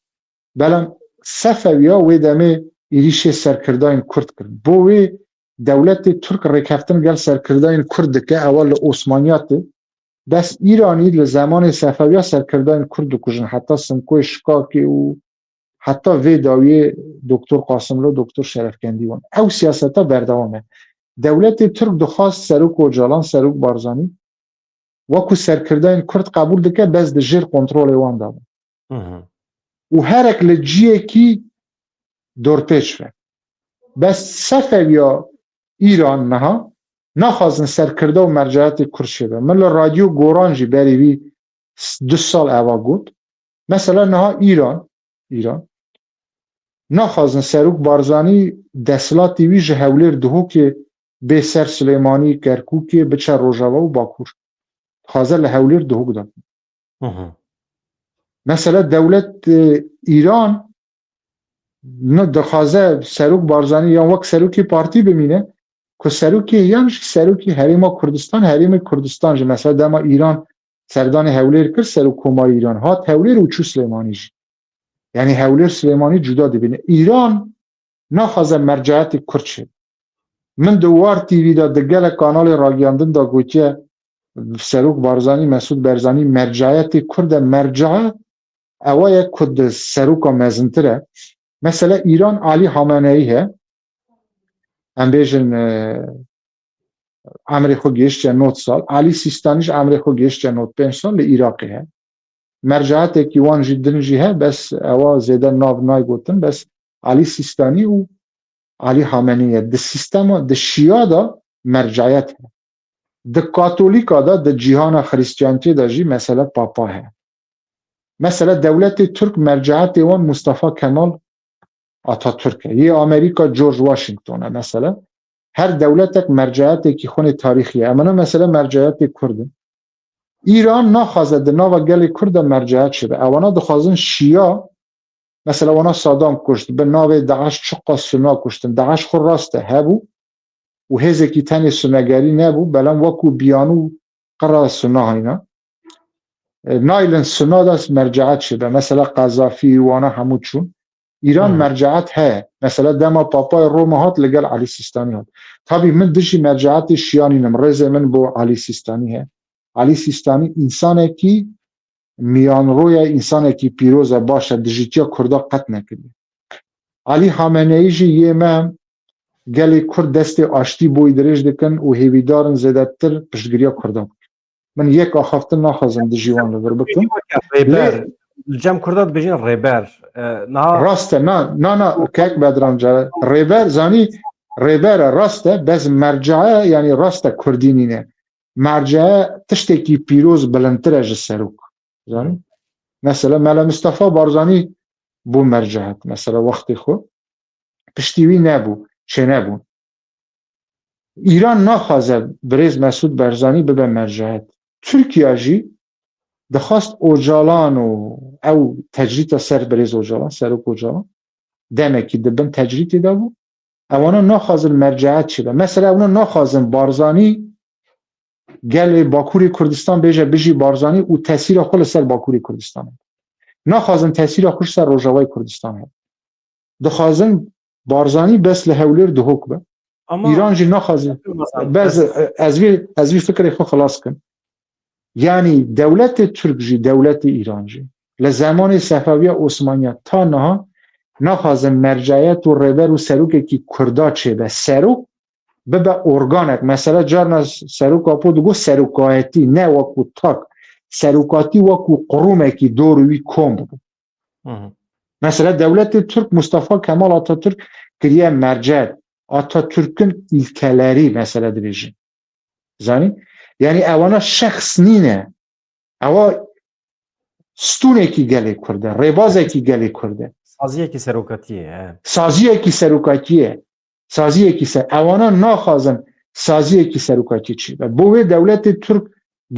بلان صفویه وی دمه ایریش سرکرداین کرد کرن بوی دولت ترک رکفتن گل سرکرداین کرد که اول عثمانیات بس ایرانی لزمان صفویه سرکرداین کرد کجن حتی سمکوی شکاکی و حتی وی داوی دکتر قاسملو دکتر شرفکندی وان او سیاست ها بردوامه دولت ترک دخواست سروک و جالان سروک بارزانی وکو سرکرداین کرد قبول دکه بس ده جیر کنترول وان داده و هرک لجیه کی دور پیش فر بس صفویا ایران نها نخوازن سرکرده و مرجعات کرد شده من رادیو گورانجی بریوی 2 سال اوا گود مثلا نها ایران نخوازن سروک بارزانی دسلاتی وی جهولیر دهو که به سر سلیمانی کرکوکی بچه روژاوا و باکور خوازه لحولیر دهو داد مثلا دولت ایران نه دخوازه سروک بارزانی یا وقت سروکی پارتی بمینه که سروکی یعنی سروکی حریم کردستان حریم کردستان جه مثلا دما ایران سردان هولیر کرد سر و کمای ایران ها هولیر و چو سلیمانی جی یعنی هولیر سلیمانی جدا دبینه ایران نخوازه مرجعیت کرد شد من دوار تیوی دا دگل کانال راگیاندن دا گوتیه سروک بارزانی مسعود برزانی مرجعیت کرد مرجعه اوه کد سروک مزنتره مثلا ایران علی خامنه ای ام بیژن عمر خو گیشت 9 سال علی سیستانیش عمر خو گیشت 95 سال ل عراقی ہے مرجعات کی وان جدن جی ہے بس اوا زیاده ناو نای گوتن بس علی سیستانی و علی خامنه‌ای د سیستم د شیعه دا مرجعیت ہے د کاتولیکا دا د جهان خریستیانتی دا جی مثلا پاپا ہے مثلا دولت ترک مرجعیت وان مصطفی کمال آتاتورک ہے یہ امریکا جورج واشنگتن ہے مثلا هر دولت مرجعیت کی خون تاریخی اما مثلا مرجعیت کرد ایران نخوازه د ناو گل کرد مرجعیت شده اوانا دخوازن شیعه مثلا وانا صادام کشت به ناو داعش چقا سنا کشتن داعش خود راسته هبو و هزه کی تن سنگری نبو بلن وکو بیانو قرار سنا هینا نایلن سنا دست مرجعیت شده مثلا قذافی وانا همو چون ایران مرجعیت ہے مثلا دما پاپای روم هات لگل علی سیستانی هات طبعی من دشی مرجعیت شیانی نم رز من بو علی سیستانی ہے علی سیستانی انسانه کی میان روی انسانه کی پیروز باشه دجیتیا کردا قط نکرده علی خامنه ای جی یه من گلی کرد دست آشتی بوی درش دکن و هیویدارن زیدتر پشتگیریا کردا من یک آخفتن نخوازم دجیوان رو بکن الجام كردات بيجين ريبر راسته نه كيك بدران جا ريبر زاني ريبر راسته بس مرجعه يعني راسته كردينينه مرجعه تشتكي بيروز بلنترج السروك زاني مثلا ملا مصطفى بارزاني بو مرجعات مثلا وقت خو پشتیوی نبو چه نبو ایران نخوازه برز مسعود برزانی ببه مرجعات ترکیه جی دخواست اوجالان او تجریت سر برز اوجالان سروک اوجالان دمکی دبن تجریتی دا بو اونا نخوازن مرجعات شده مثلا اونا نخوازن بارزانی گل باکوری کردستان بجی بارزانی و تاثیر خود سر باکوری کردستان نخوازن تاثیر خود سر روجاوای کردستان دخوازن بارزانی بس لهولیر ده حکمه ایران جی نخوازن بس از وی فکر خود خلاص کن یعنی دولت ترک جی دولت ایران جی لزمان صفویه عثمانیه تا نها نخوازن مرجعیت و ربر و سروک کی کردا چه به سروک ببه ارگانک مثلا جارنا سروک اپو دو سروکایتی نه وکو تاک سروکاتی وکو قرومه کی دوروی کم بود مثلا دولت ترک مصطفی کمال آتاتürk کریه مرجع آتاتürk'ün ilkeleri mesela diyeceğim. زانی یعنی اوانا شخص نینه اوا ستونه کی گلی کرده ریبازه کی گلی کرده سازیه کی سروکاتیه سازیه کی سر اوانا ناخوازن سازیه کی سروکاتی چی بوه دولت ترک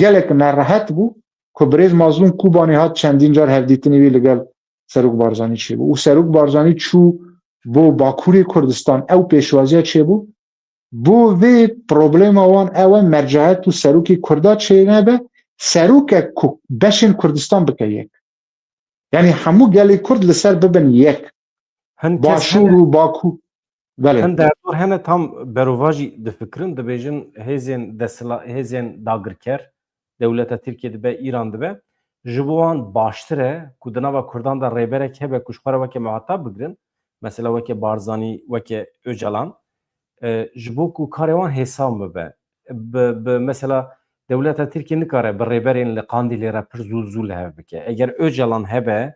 گلک نراحت بو که بریز مظلوم کوبانی هات چندین جار هفدیتنی وی لگل سروک بارزانی چی بو او سروک بارزانی چو بو باکوری کردستان او پیشوازیه چی بو بو وی پروبلم آوان اوان مرجعیت تو سروکی کردا چه نبه سروک بشن کردستان بکه یک یعنی همو گلی کرد لسر ببن یک باشور و باکو بله هن در دور هنه tam berovaji difikrin dibêjin hêzên dagirker dewleta Tirkiye dibe İran dibe ji bo wan baştir e ku di nava Kurdan da rêberek hebe ku ji xwe re weke muhetab bigirin mesela weke Barzanî weke Öcalan ji bo ku karê wan hêsam bibe bi mesela dewleta Tirkiye nikare bi rêberên li Qandîlê re pir zû zû li hev bike eger Öcalan hebe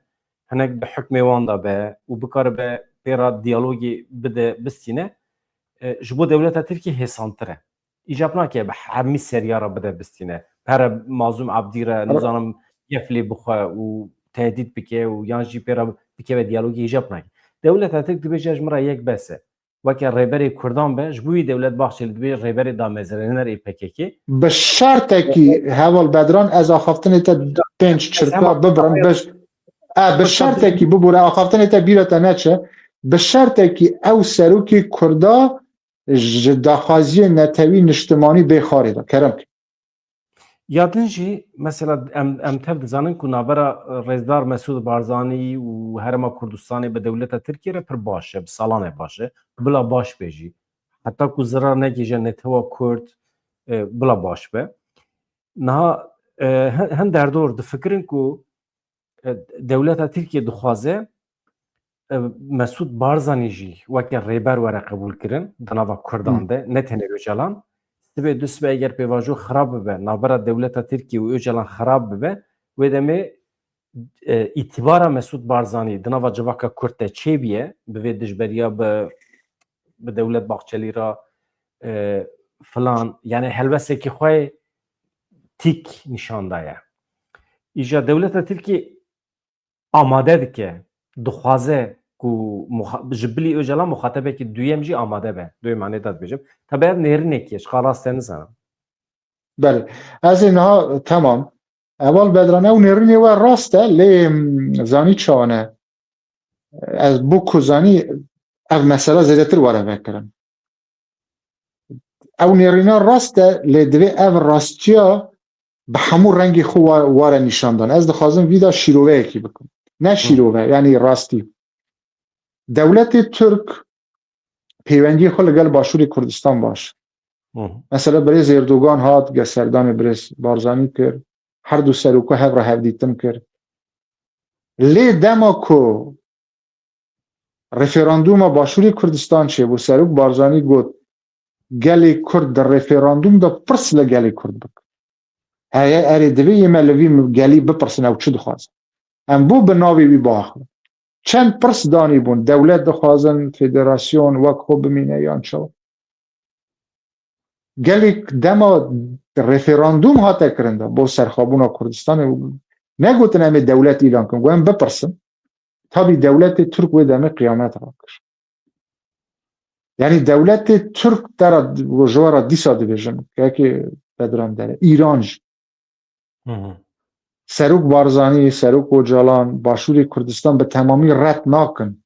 hinek bi hikmê wan da be û bikare be pêra diyalogê bide bistîne ji bo dewleta Tirkiye hêsantir e îcab nake bi hemî seryara bide bistîne pere Mazlûm Ebdî re nizanim geflê bixwe û tehdît bike û yan jî pêra bikeve diyalogê îcab nake dewleta Tirk dibêje ji min re yek bes e weke rêberê Kurdan be ji bo wî dewlet baxşê li dibê rêberê damezirênerê PKK bi şertekî heval bedran ez axaftinê te pênc çirka bibirin bi şertekî bibûre axaftinê te bîra te neçe bi şertekî ew serokê Kurda ji daxwaziyê netewî niştimanî bê xarê da kerem یادن جی مثلا ام تف دزانن کو نابرا رزدار مسعود بارزانی و هرما کردستانی به دولت ترکیه را پر باشه به سالانه باشه بلا باش بیجی حتی کو زرار نگیجه نتوا کرد بلا باش به نه هن در دور د فکرین کو دولت ترکیه دخوازه مسعود بارزانی جی وکی ریبر وره قبول کرن دناوا کردان ده نه تنه öcalan ve düsbe eğer pevaju xarab be nabara devleta Türkiye ve öcalan xarab be ve deme itibara Mesut Barzani dınava civaka Kurt'e çebiye ve dijberiya be devlet Bahçeli ra falan yani helbese ki xoy tik nişandaya. İja devleta Türkiye amade dike dixwaze ku jibli öcalan muhatabe ki duyem jî amade be. Duyem mane dad bejim. Tabi ev nêrinekî ji qarasteni zanim. بله از اینها تمام اول بدرانه و نرینی و راسته لی زانی چانه از بوکو زانی او مسئله زیادتر واره بکرم او نرینه راسته لی دوی او راستیا به همون رنگی خو واره نشاندن از دخوازم ویدا شیروه اکی بکن نه شیروه یعنی راستی دولت ترک پیوندی خو لگل باشوری کردستان باش مثلا برز اردوگان هات گسردان برز بارزانی کرد هر دو سروکو هف را هف دیتن کرد لی دما کو رفراندوم باشوری کردستان چه بو سروک بارزانی گوت گلی کرد در رفراندوم دا پرس لگلی کرد بک اری دوی ملوی گلی بپرسن او چه دخواز ام بو بناوی بی باخر چند پرس دانی بون دولت دخوازن فدراسیون وک خوب بمینه یان شو گلیک دما رفراندوم ها تکرنده با سرخابونا کردستان نگوتن همه دولت ایران کن گویم بپرسن تابی دولت ترک و دمه قیامت را کش یعنی دولت ترک در جوارا دیسا دیویژن که بدران داره ایرانج سروک بارزانی سروک اوجالان باشوری کردستان به تمامی رد ناکن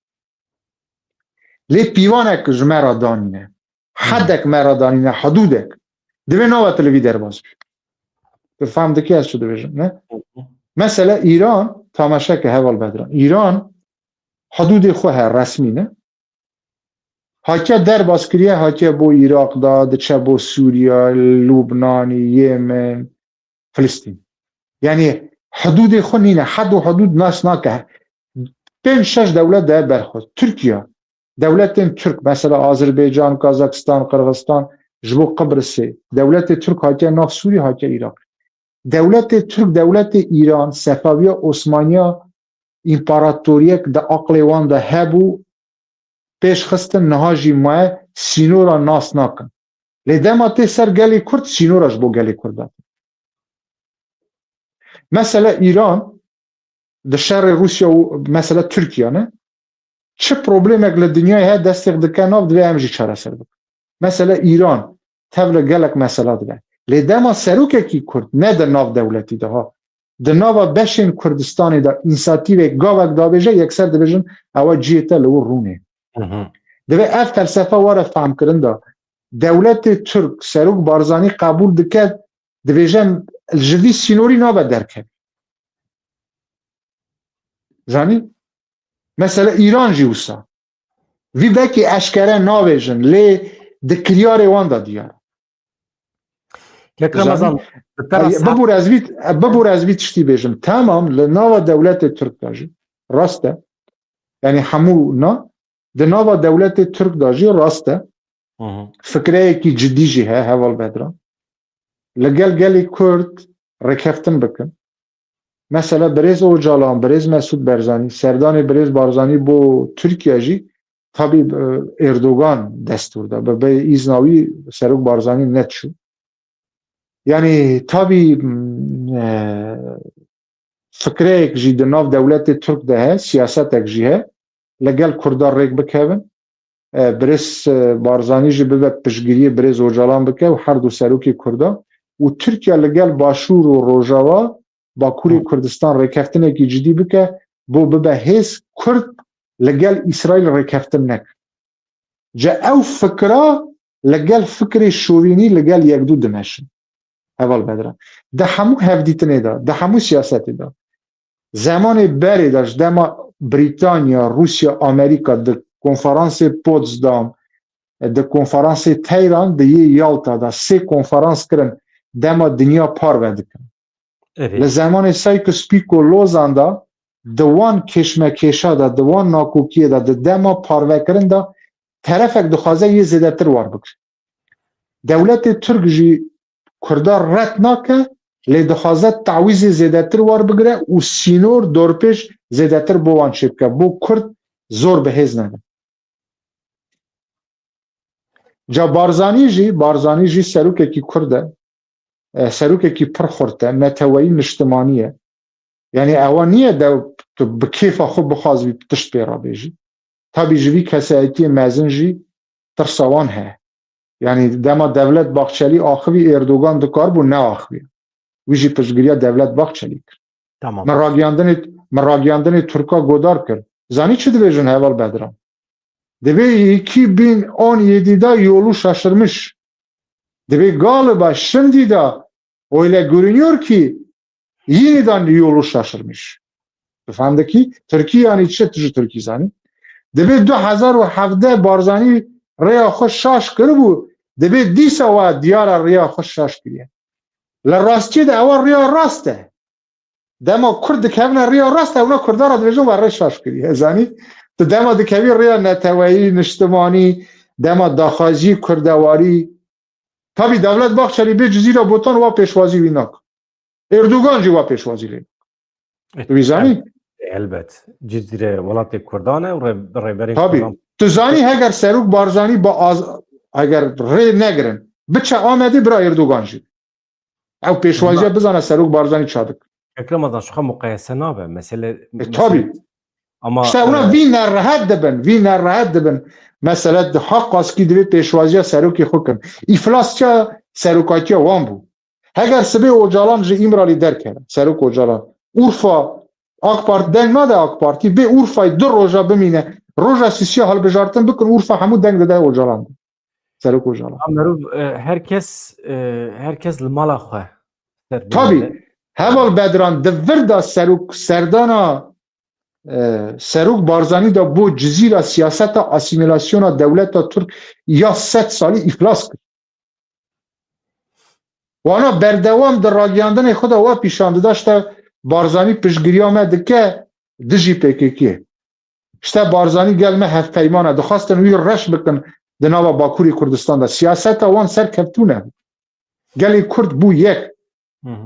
لی پیوانک جمعه دانینه حدک مرادانینه حدودک دوی نوه تلوی در باز بفهم دکی از شده بجن نه مثلا ایران تامشه که حوال بدران ایران حدود خواه رسمی نه حاکه در باز کریه حاکه بو عراق داد چه بو سوریا لبنان یمن فلسطین یعنی حدود خواه نینه حد و حدود ناس ناکه 5-6 دولت ده برخواست ترکیه دولت ترک مثلا آذربایجان کازاکستان قرغستان جبو قبرسه دولت ترک حاکه ناف سوری حاکه عراق دولت ترک دولت ایران صفویه عثمانیه امپراتوریک ده عقل وان ده هبو پیش خستن نهاجی ماه سینورا ناس ناکن لیدما تی سر گلی کرد سینورا جبو گلی کرد مثلا ایران ده شهر روسیا مثلا ترکیه نه چه پروبلمک لدنیای ها دستق دکناف دوی همجی چاره سر بکن مثلا ایران تبل گلک مسئله دوی لیدما سروکه کی کرد نه در ناف دولتی ده ها در ناف بشین کردستانی ده انساتیوه گاوک دا بیجه یکسر ده بیجن اوا جیتا لو رونه دوی اف فلسفه واره فهم کرن ده دولت ترک سروک بارزانی قبول دکد ده بیجن الجوی سینوری نابه درکد زانی؟ مثلا ایران جیوسا وی بکی اشکره ناویجن لی دکریار وان دا دیار ببور از وی تشتی بیجن تمام لناو دولت ترک داجی راسته یعنی همو نا دناو دولت ترک داجی راسته فکره کی جدی جی ها حوال بدران لگل گلی کرد رکفتن بکن مثلا برز اوجالان برز مسعود بارزانی سردان برز بارزانی بو ترکیه جی tabi Erdoğan desturda ve iznavi Serok Barzani net şu. Yani tabi fikrek jî di nav dewletê Türk de he, siyasetek jî he, legel Kurdar rêk bikevin, Birêz Barzanî jî bibe piştgiriyê Birêz Ocalan bike û her du serokê Kurda û Tirkiye li gel Başûr û Rojava Bakurê Kurdistan rêkeftinekî cidî bike bo bibe hêz Kurd li gel İsraîl rêkeftin neke. Ji ew fikra li gel fikrê şovînî li gel yekdû dimeşin. هوال بدران ده همو هفدیتنه دا ده همو سیاست دا زمان بری داشت دما بریتانیا روسیا امریکا ده کنفرانس پوتسدام ده کنفرانس تهران ده یالتا ده 3 کنفرانس کرن دما دنیا پار ودکن لزمان سایکس پیکو لوزان دا دوان کشمکشا دا دوان ناکوکیه دا دما پار وکرن دا طرفک دخوازه یه زیده تر وار بکر دولت ترک جی کردار رد ناکه لی دخوازه تعویز زیده تر وار بگره و سینور دور پیش زیده تر بوان شب که بو کرد زور به هز نده جا بارزانی جی سروکه کی کرده سروکه کی پر خورده نتوایی نشتمانیه یعنی اوانیه ده بکیف خود بخواز بی تشت پیرا بیجی تا بیجوی کسایتی مزن جی ترسوان هه یعنی دما دولت باقچلی آخوی اردوگان دکار بو نه آخوی ویجی پشگیریا دولت باقچلی کرد تمام من راگیاندن ترکا گودار کرد زانی چه دویجن هوال بدرم دوی 2017'da yolu şaşırmış. Ve galiba şimdi de öyle görünüyor ki yeniden yolu şaşırmış. Efendim ki Türkiye yani çe Türkiye zani. Ve 2017 Barzani raya xoş şaş kırbu. Ve disa ve diyara raya xoş şaş kiriye. La rastçı da var raya raste. Dema Kurd kevne raya raste ona Kurdara dvejun ve raya şaş kiriye zani. تو دما دکوی ریا نتوایی نشتمانی دما داخازی کردواری تابی دولت باخچری به جزیره بوتان و پیشوازی ویناک اردوگان جی و پیشوازی لین تو زانی البته جزیره ولایت کردانه و ریبرین تابی تو زانی اگر سروک بارزانی با اگر ری نگرن بچه آمده برای اردوگان جی او پیشوازی بزنه سروک بارزانی چادک اکرم از شخص مقایسه نابه مثلا تابی اما işte ona وی ناراحت دبن مثلا حق است که دوی پیشوازی سروکی خوکن افلاسچا سروکاتی وان بو اگر سبه اوجالان جی امرالی درکه سروک اوجالان اورفا AK Parti deng nade AK Parti be Urfa'yı 4 roja bimine roja sisiya hal bejartin bikun Urfa hamu deng de ocalan serok ocalan herkes mala xwe tabi heval bedran de virda serok serdana serok Barzani da bu cizira siyaseta asimilasyona devleta Türk ya 7 sali iflas kir wana berdevam de ragyandın xuda wa pişandı da işte Barzani pişgiriya me dike dijî PKK işte Barzani gelme hevpeymana dixwastin wî reş bikin di nava Bakurê Kurdistan'da siyaseta wan serkevtûne gelê Kurd bû yek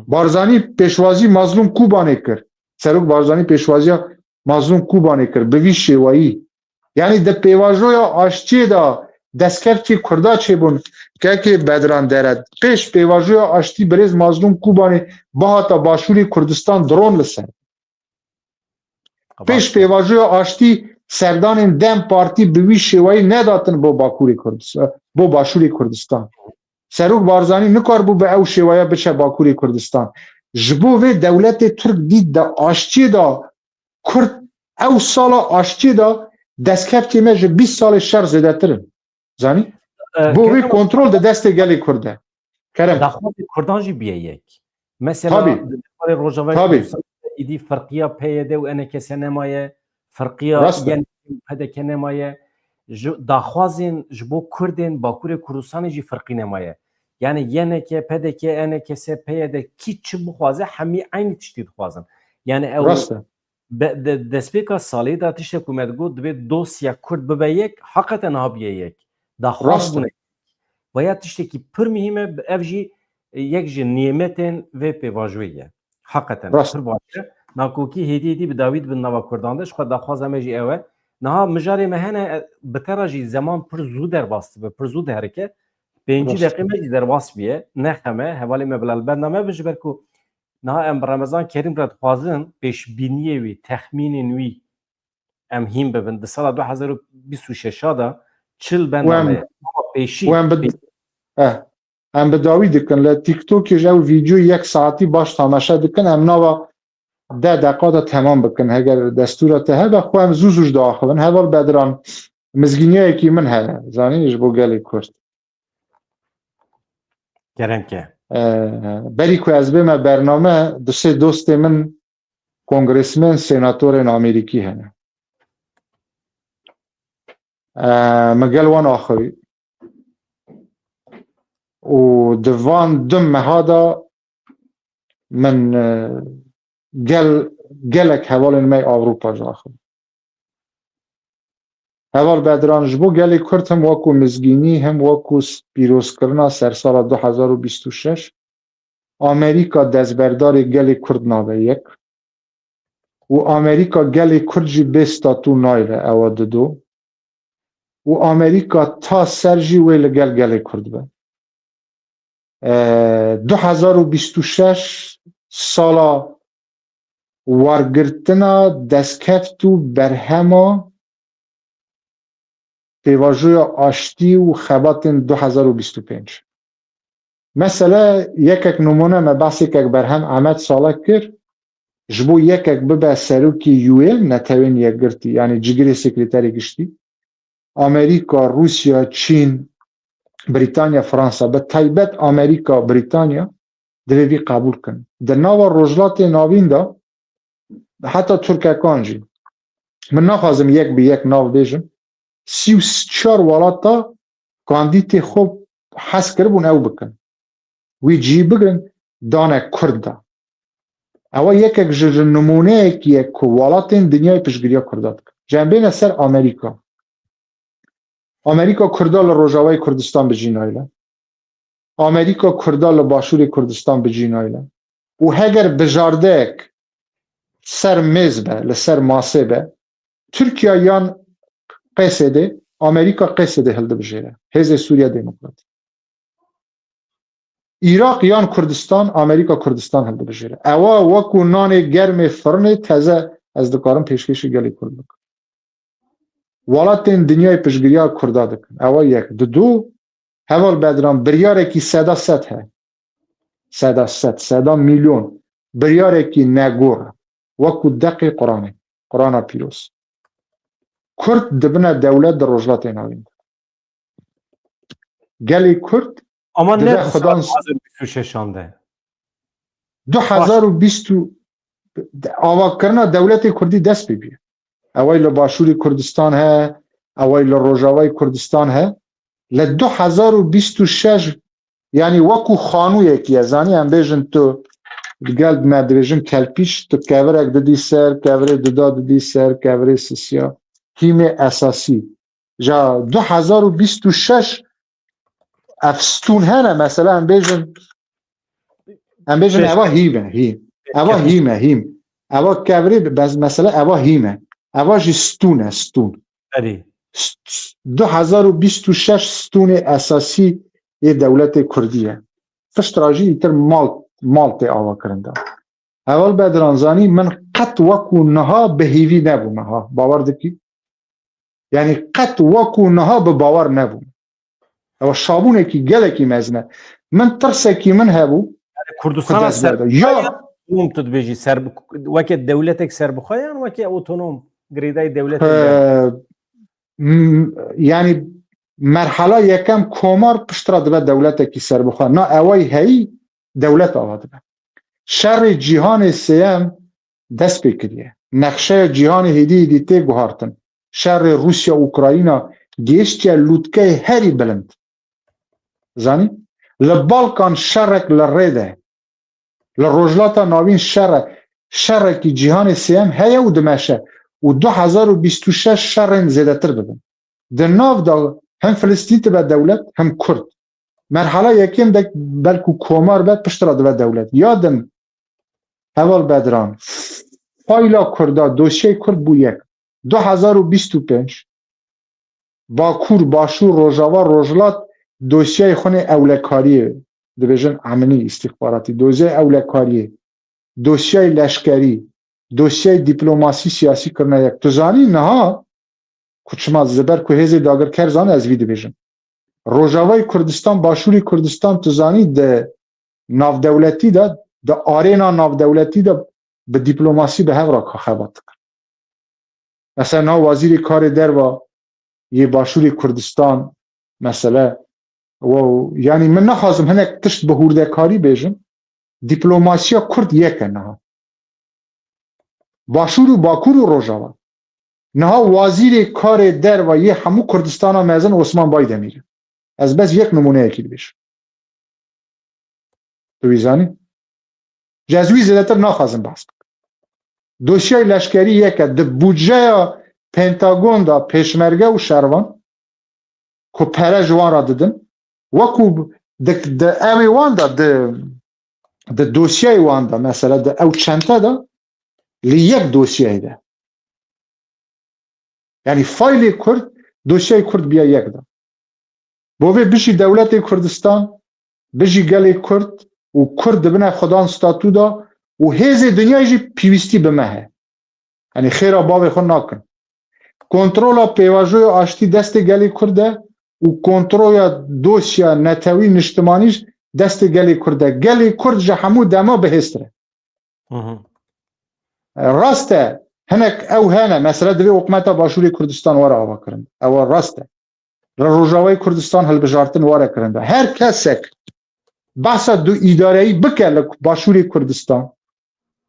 Barzani pêşwazî mazlûm Kubanê kir serok Barzani pêşwaziya mazlûm Kubanê kir bi vî şêwayî yani di pêvajoya aşçiyê da destkeftî Kurda çêbûn kekê bedran dere pêş pêvajoya aştî birêz mazlûm Kubanê bahata Başûrê Kurdistan dron li ser pêş pêvajoya aştî serdanên Dem Partî bi wî şêwayî nedatin bo Bakurê Kurdistan bo Başûrê Kurdistan serok Barzanî nikarbû bi ew şêwaya biçe Bakurê Kurdistan ji bo vê dewletê Türk dît de aşçiyê da Kurd ew sala aşçiyê da destkeftê me ji 20 salê şer zêdetirin zanî bo wê kontrol di destê gelê Kurd e kerem daxwazê Kurdan jî biye yek mesela Rojava îdî firqiya PYD û NKS nemaye firqiya HDP nemaye daxwazên ji bo Kurdên Bakurê Kurdistanê jî firqî nemaye yani YNK, PDK, NKS, PYD kî çi bixwaze hemî aynî tiştî dixwazin yani ew destpêka salê da tiştek ku me digot divê dosya Kurd bibe yek heqeten habiye yek daxwaz bûne veya tiştekî pir mîhîm e ev jî yek ji nîmetên vê pêvajoyê ye heqeten pir baş e nakokî hêdî bi dawît bin nava Kurdan de ji xwe daxwaza me jî ew e niha mijarê me hene bi te re jî zeman pir zû derbas dibe pir zû diherike 5 deqê me jî derbas biye nexeme hevalê me bila li bername bin ji ber ku niha em bi Remezan Kerîm re dixwazin pêşbîniyê wî texmînên wî em hîn bibin di sala 2026 da çil bername pêşî em bi dawî dikin li TikTokê ji ew vîdyo 1 saetî baş tamaşa dikin em nava 10 deqa da temam bikin heger destûra te hebe xwe em zû zû daxilin heval bedran mizgîniyekî min heye zanî ji bo gelê Kurd geremke بری که از بیم برنامه دو سه دوست من کنگرسمن سناتور امریکی هنه مگل وان آخری و دوان دم مهادا من گلک حوال می آوروپا جا آخری حوال بدران جبو گلی کرد هم واکو مزگینی هم واکو پیروز کرنا سر سال 2026 امریکا دزبردار گلی کرد نابه یک و امریکا گلی کرد جی بستا تو نایره اواد دو و امریکا تا سرجی ویل گلی کرد به 2026 سالا وارگرتنا دستکفتو برهما پیواجوی آشتی و خبات 2025 مثلا یک نمونه ما بحثی که برهم عمد سالا کرد جبو یک ببه سروکی یویل نتوین یک گرتی یعنی جگری سکرتری گشتی امریکا روسیا چین بریتانیا فرانسا به تایبت امریکا بریتانیا دوی قبول کن در ناو رجلات ناوین دا حتی ترککان جی من نخوازم یک به یک ناو بیجم 34 ولاتا کاندیت خوب حس کربون او بکن وی جی بگن دانه کرده اوا یک نمونه یک ولات دنیای پشگیری کردات جنبین سر امریکا کردال روجاوای کردستان به جینایله امریکا کردال باشور کردستان به جینایله و هگر بجاردک سر مزبه لسر ماسه به ترکیه یان قصده امریکا قصده هلده بجیره حزب سوریه دموکرات عراق یان کردستان امریکا کردستان هلده بجیره اوا وکو نان گرم فرن تازه از دکارم پیشکش گلی کرد بکن ولاتین دنیای پشگیری کرده دکن اوا یک دو هوال بدران بریاره کی صدا صدا میلیون بریاره کی نگور وکو دقی قرآن پیروز کرد دبنه دولت در رجلات ناوین گلی کرد اما نه خدا 2026 آنده 2020 آوا کرنا دولت کردی دست ببیه اوایل باشوری کردستان ها اوایل روجاوای کردستان ها ل 2026 یعنی وکو خانو یکی ازانی هم بیجن تو گلد مدرجن کلپیش تو کورک ددی سر کوره ددی سر کوره سسیا تیم اساسی جا 2026 افستون هنه مثلا هم بیجن اوا هیمه اوا کوره بس مثلا اوا هیمه اوا جی ستون 2026 ستون اساسی یه دولت کردیه فشتراجی ایتر مالت آوا کرنده اول بدرانزانی من قط وکو نها به هیوی نبوم ها باور دکی یعنی قط وکو نها به باور نبوم او شابونه کی گله کی مزنه من ترسه کی من هبو کردستان سر یا ممتد بيجي سرب وكي دولتك سرب خيان وكي اوتونوم گریدای دولت یعنی مرحله یکم کومار پشترا دبه دولت کی سرب خو نه اوای هی دولت آواده شر جهان سیام دست بکریه نقشه جهان هدی دیته گوهارتن شر روسیا اوکراینا گیشت یا لوتکه هری بلند زانی لبالکان شرک لرده لروجلاتا ناوین شر کی جهان سیام هیا و دمشه و 2026 شر زیاده تر بدن در ناو دا هم فلسطین تبا دولت هم کرد مرحله یکیم دک بلکو کومار بد پشترا دبا دولت یادم اول بدران فایلا کردا دوسیه کرد بو یک 2025 باکور باشور روجاوا روجلات دوسیه خونه اولکاریه دیویژن امنی استخباراتی دوسیه اولکاریه دوسیه لشکری دوسیه دیپلماسی سیاسی کرنا یک تزانی نه کچما زبر که هزی داگر کرزان از وی دیویژن روجاوای کردستان باشوری کردستان تزانی ده ناو دولتی ده آرینا ناو دولتی ده به دیپلماسی به هفرا که خبات کرد مثلا وزیر کار در و یه باشوری کردستان مثلا و يعني من نخازم هناك تشت بهورده کاری بیجم دیپلوماسیا کرد یکه نها باشور و باکور و روژاوا نها وزیر کار در و یه همو کردستان مزن عثمان بایدمیری از بس یک نمونه اکید بیش تو بیزانی جزوی زیادتر نخوازم بحث دوسیه لشکری یکه ده بودجه پنتاگون دا پیشمرگه و شروان که پره جوان را دادن وکو ده اوی وان دا ده دوسیه وان دا مثلا ده او چنته دا لیک دوسیه ده یعنی فایل کرد دوسیه کرد بیا یک دا بوه بشی دولت کردستان بشی گل کرد و کرد بنا خدان ستاتو دا و هیز دنیای جی پیوستی بمه یعنی خیره باوی خود ناکن کنترولا پیواجوی آشتی دست گلی کرده و کنترولا دوسیا نتوی نشتمانیش دست گلی کرده گلی کرد جا همو دما بهستره راسته هنک او هنه مثلا دوی حکومت باشوری کردستان واره آوا کرند او راسته روجاوی کردستان هل بجارتن واره کرنده هر کسک بحثا دو ادارهی بکه باشوری کردستان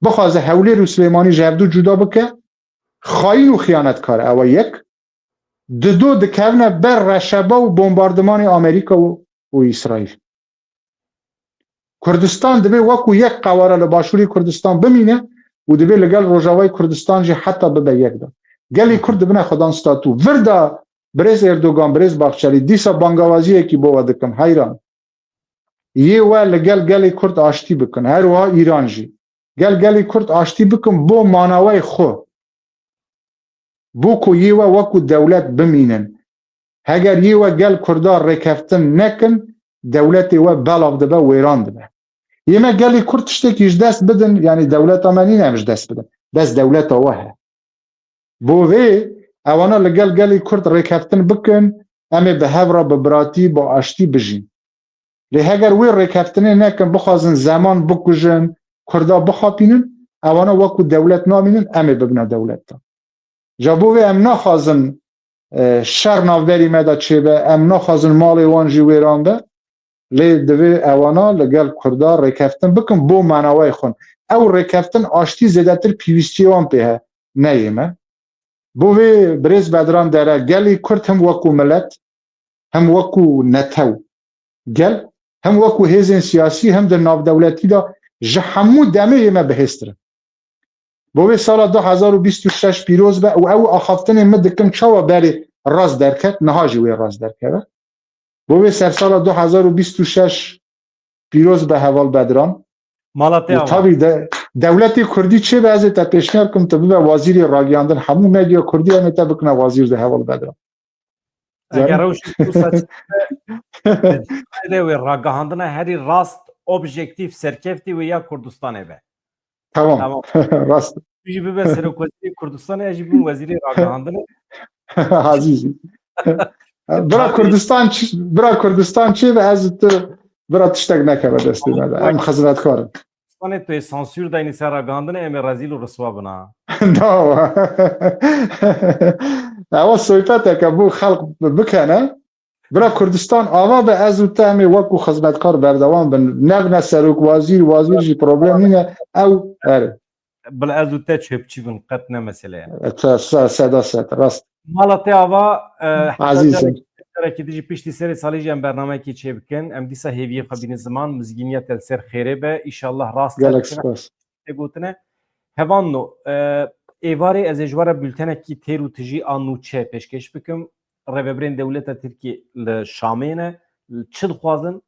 بخوازه حولی رو سلیمانی جبدو جدا بکه خاین و خیانتکار او یک دو دکونه بر رشبه و بمباردمان امریکا و اسرائیل کردستان دبی وکو یک قواره لباشوری کردستان بمینه و دبی لگل روجاوی کردستان جی حتی ببه یک دا گلی کرد بنا خدان ستاتو وردا برز اردوگان برز باخچالی دیسا بانگوازی اکی بوا دکم حیران یه و لگل گلی کرد آشتی بکن هر وها ایران جی گلی کرد آشتی بکن بو مانوی خو بو کو یه و وکو دولت بمینن هگر یه و گل کردار رکفتن نکن دولت و بلاغ دبه و ایران دبه یه ما گلی کرد تشتکیش دست بدن یعنی دولت آمنی نمیش دست بدن دست دولت آوه بو وی اوانا لگل گلی کرد رکفتن بکن امی به هفرا ببراتی با آشتی بجین لی هگر وی رکفتنی نکن بخوازن زمان بکجن کردا بخوابینن اوانا وکو دولت نامینن امی ببنا دولت تا جابو وی ام نخوازن شر نافبری مدا چه به ام نخوازن مال وانجی ویران به لی دوی اوانا لگل کردا رکفتن بکن بو معنوی خون او رکفتن آشتی زیده تر پیوستی وان پیه نیمه بوی برز بدران داره گلی کرد هم وکو ملت هم وکو نتو گل هم وکو هیزن سیاسی هم در ناو دولتی دا جهمو دمه یمه بهستره بوی سال 2026 پیروز به او آخافتن مدکم چوا بری راز درکت نهاجی وی راز درکت بوی سر سال 2026 پیروز به حوال بدران مالته طبی دولت کردی چه به از تا پیشنهاد کم تو به وزیر راگیاندن همون مدیا کردی هم تا بکنه وزیر ده حوال بدران اگر روش ده و راگاندن هری راست objektif serkefti و یا کردستانه به تمام راست بیشی به سرکوزی کردستانه اجی بون وزیر راگاندن عزیزی برا کردستان چه به از تو برا تشتگ نکرده دستی مده ام خزمتکارم سانه توی سانسور داینی سر راگاندن ام رزیل و رسوا بنا نه اما صحبت که بو خلق بکنه برا کردستان آوا به از او تهمی وکو خزمتکار بردوان بن نبنه سروک وزیر جی پروبلم نینه او اره بل از او ته چپ چی بن قطنه مسئله صدا راست مالته آوا عزیزم که دیجی پیشتی سری سالی جم برنامه کی چه بکن ام دیسا هیوی خبین زمان مزگینیت سر خیره به ایشالله راست گلکس گوتنه هوانو ایواری از اجوار بولتنه کی تیرو تجی آنو چه پیشکش بکم رببرین دولت ترکی لشامینه چه خوازن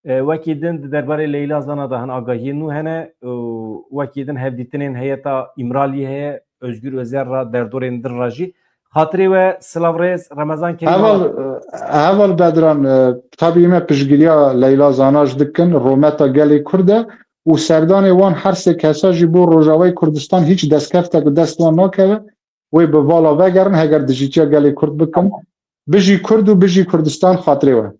وکی دن درباره لیلا زانا دهن آگاهی نو هنه وکی دن هفدیتنین هیتا امرالیه özgür özel را در دور اندر راجی خاطری و سلاورز رمضان کریم اول بدران طبیعی ما پشگیریا لیلا زاناش دکن رومتا گلی کرده و سردان وان هر سه کسا جی بو روجاوی کردستان هیچ دستکفته که دست وان ناکره وی به والا وگرن هگر دجیتیا گلی کرد بکن بجی کرد و بجی کردستان خاطری و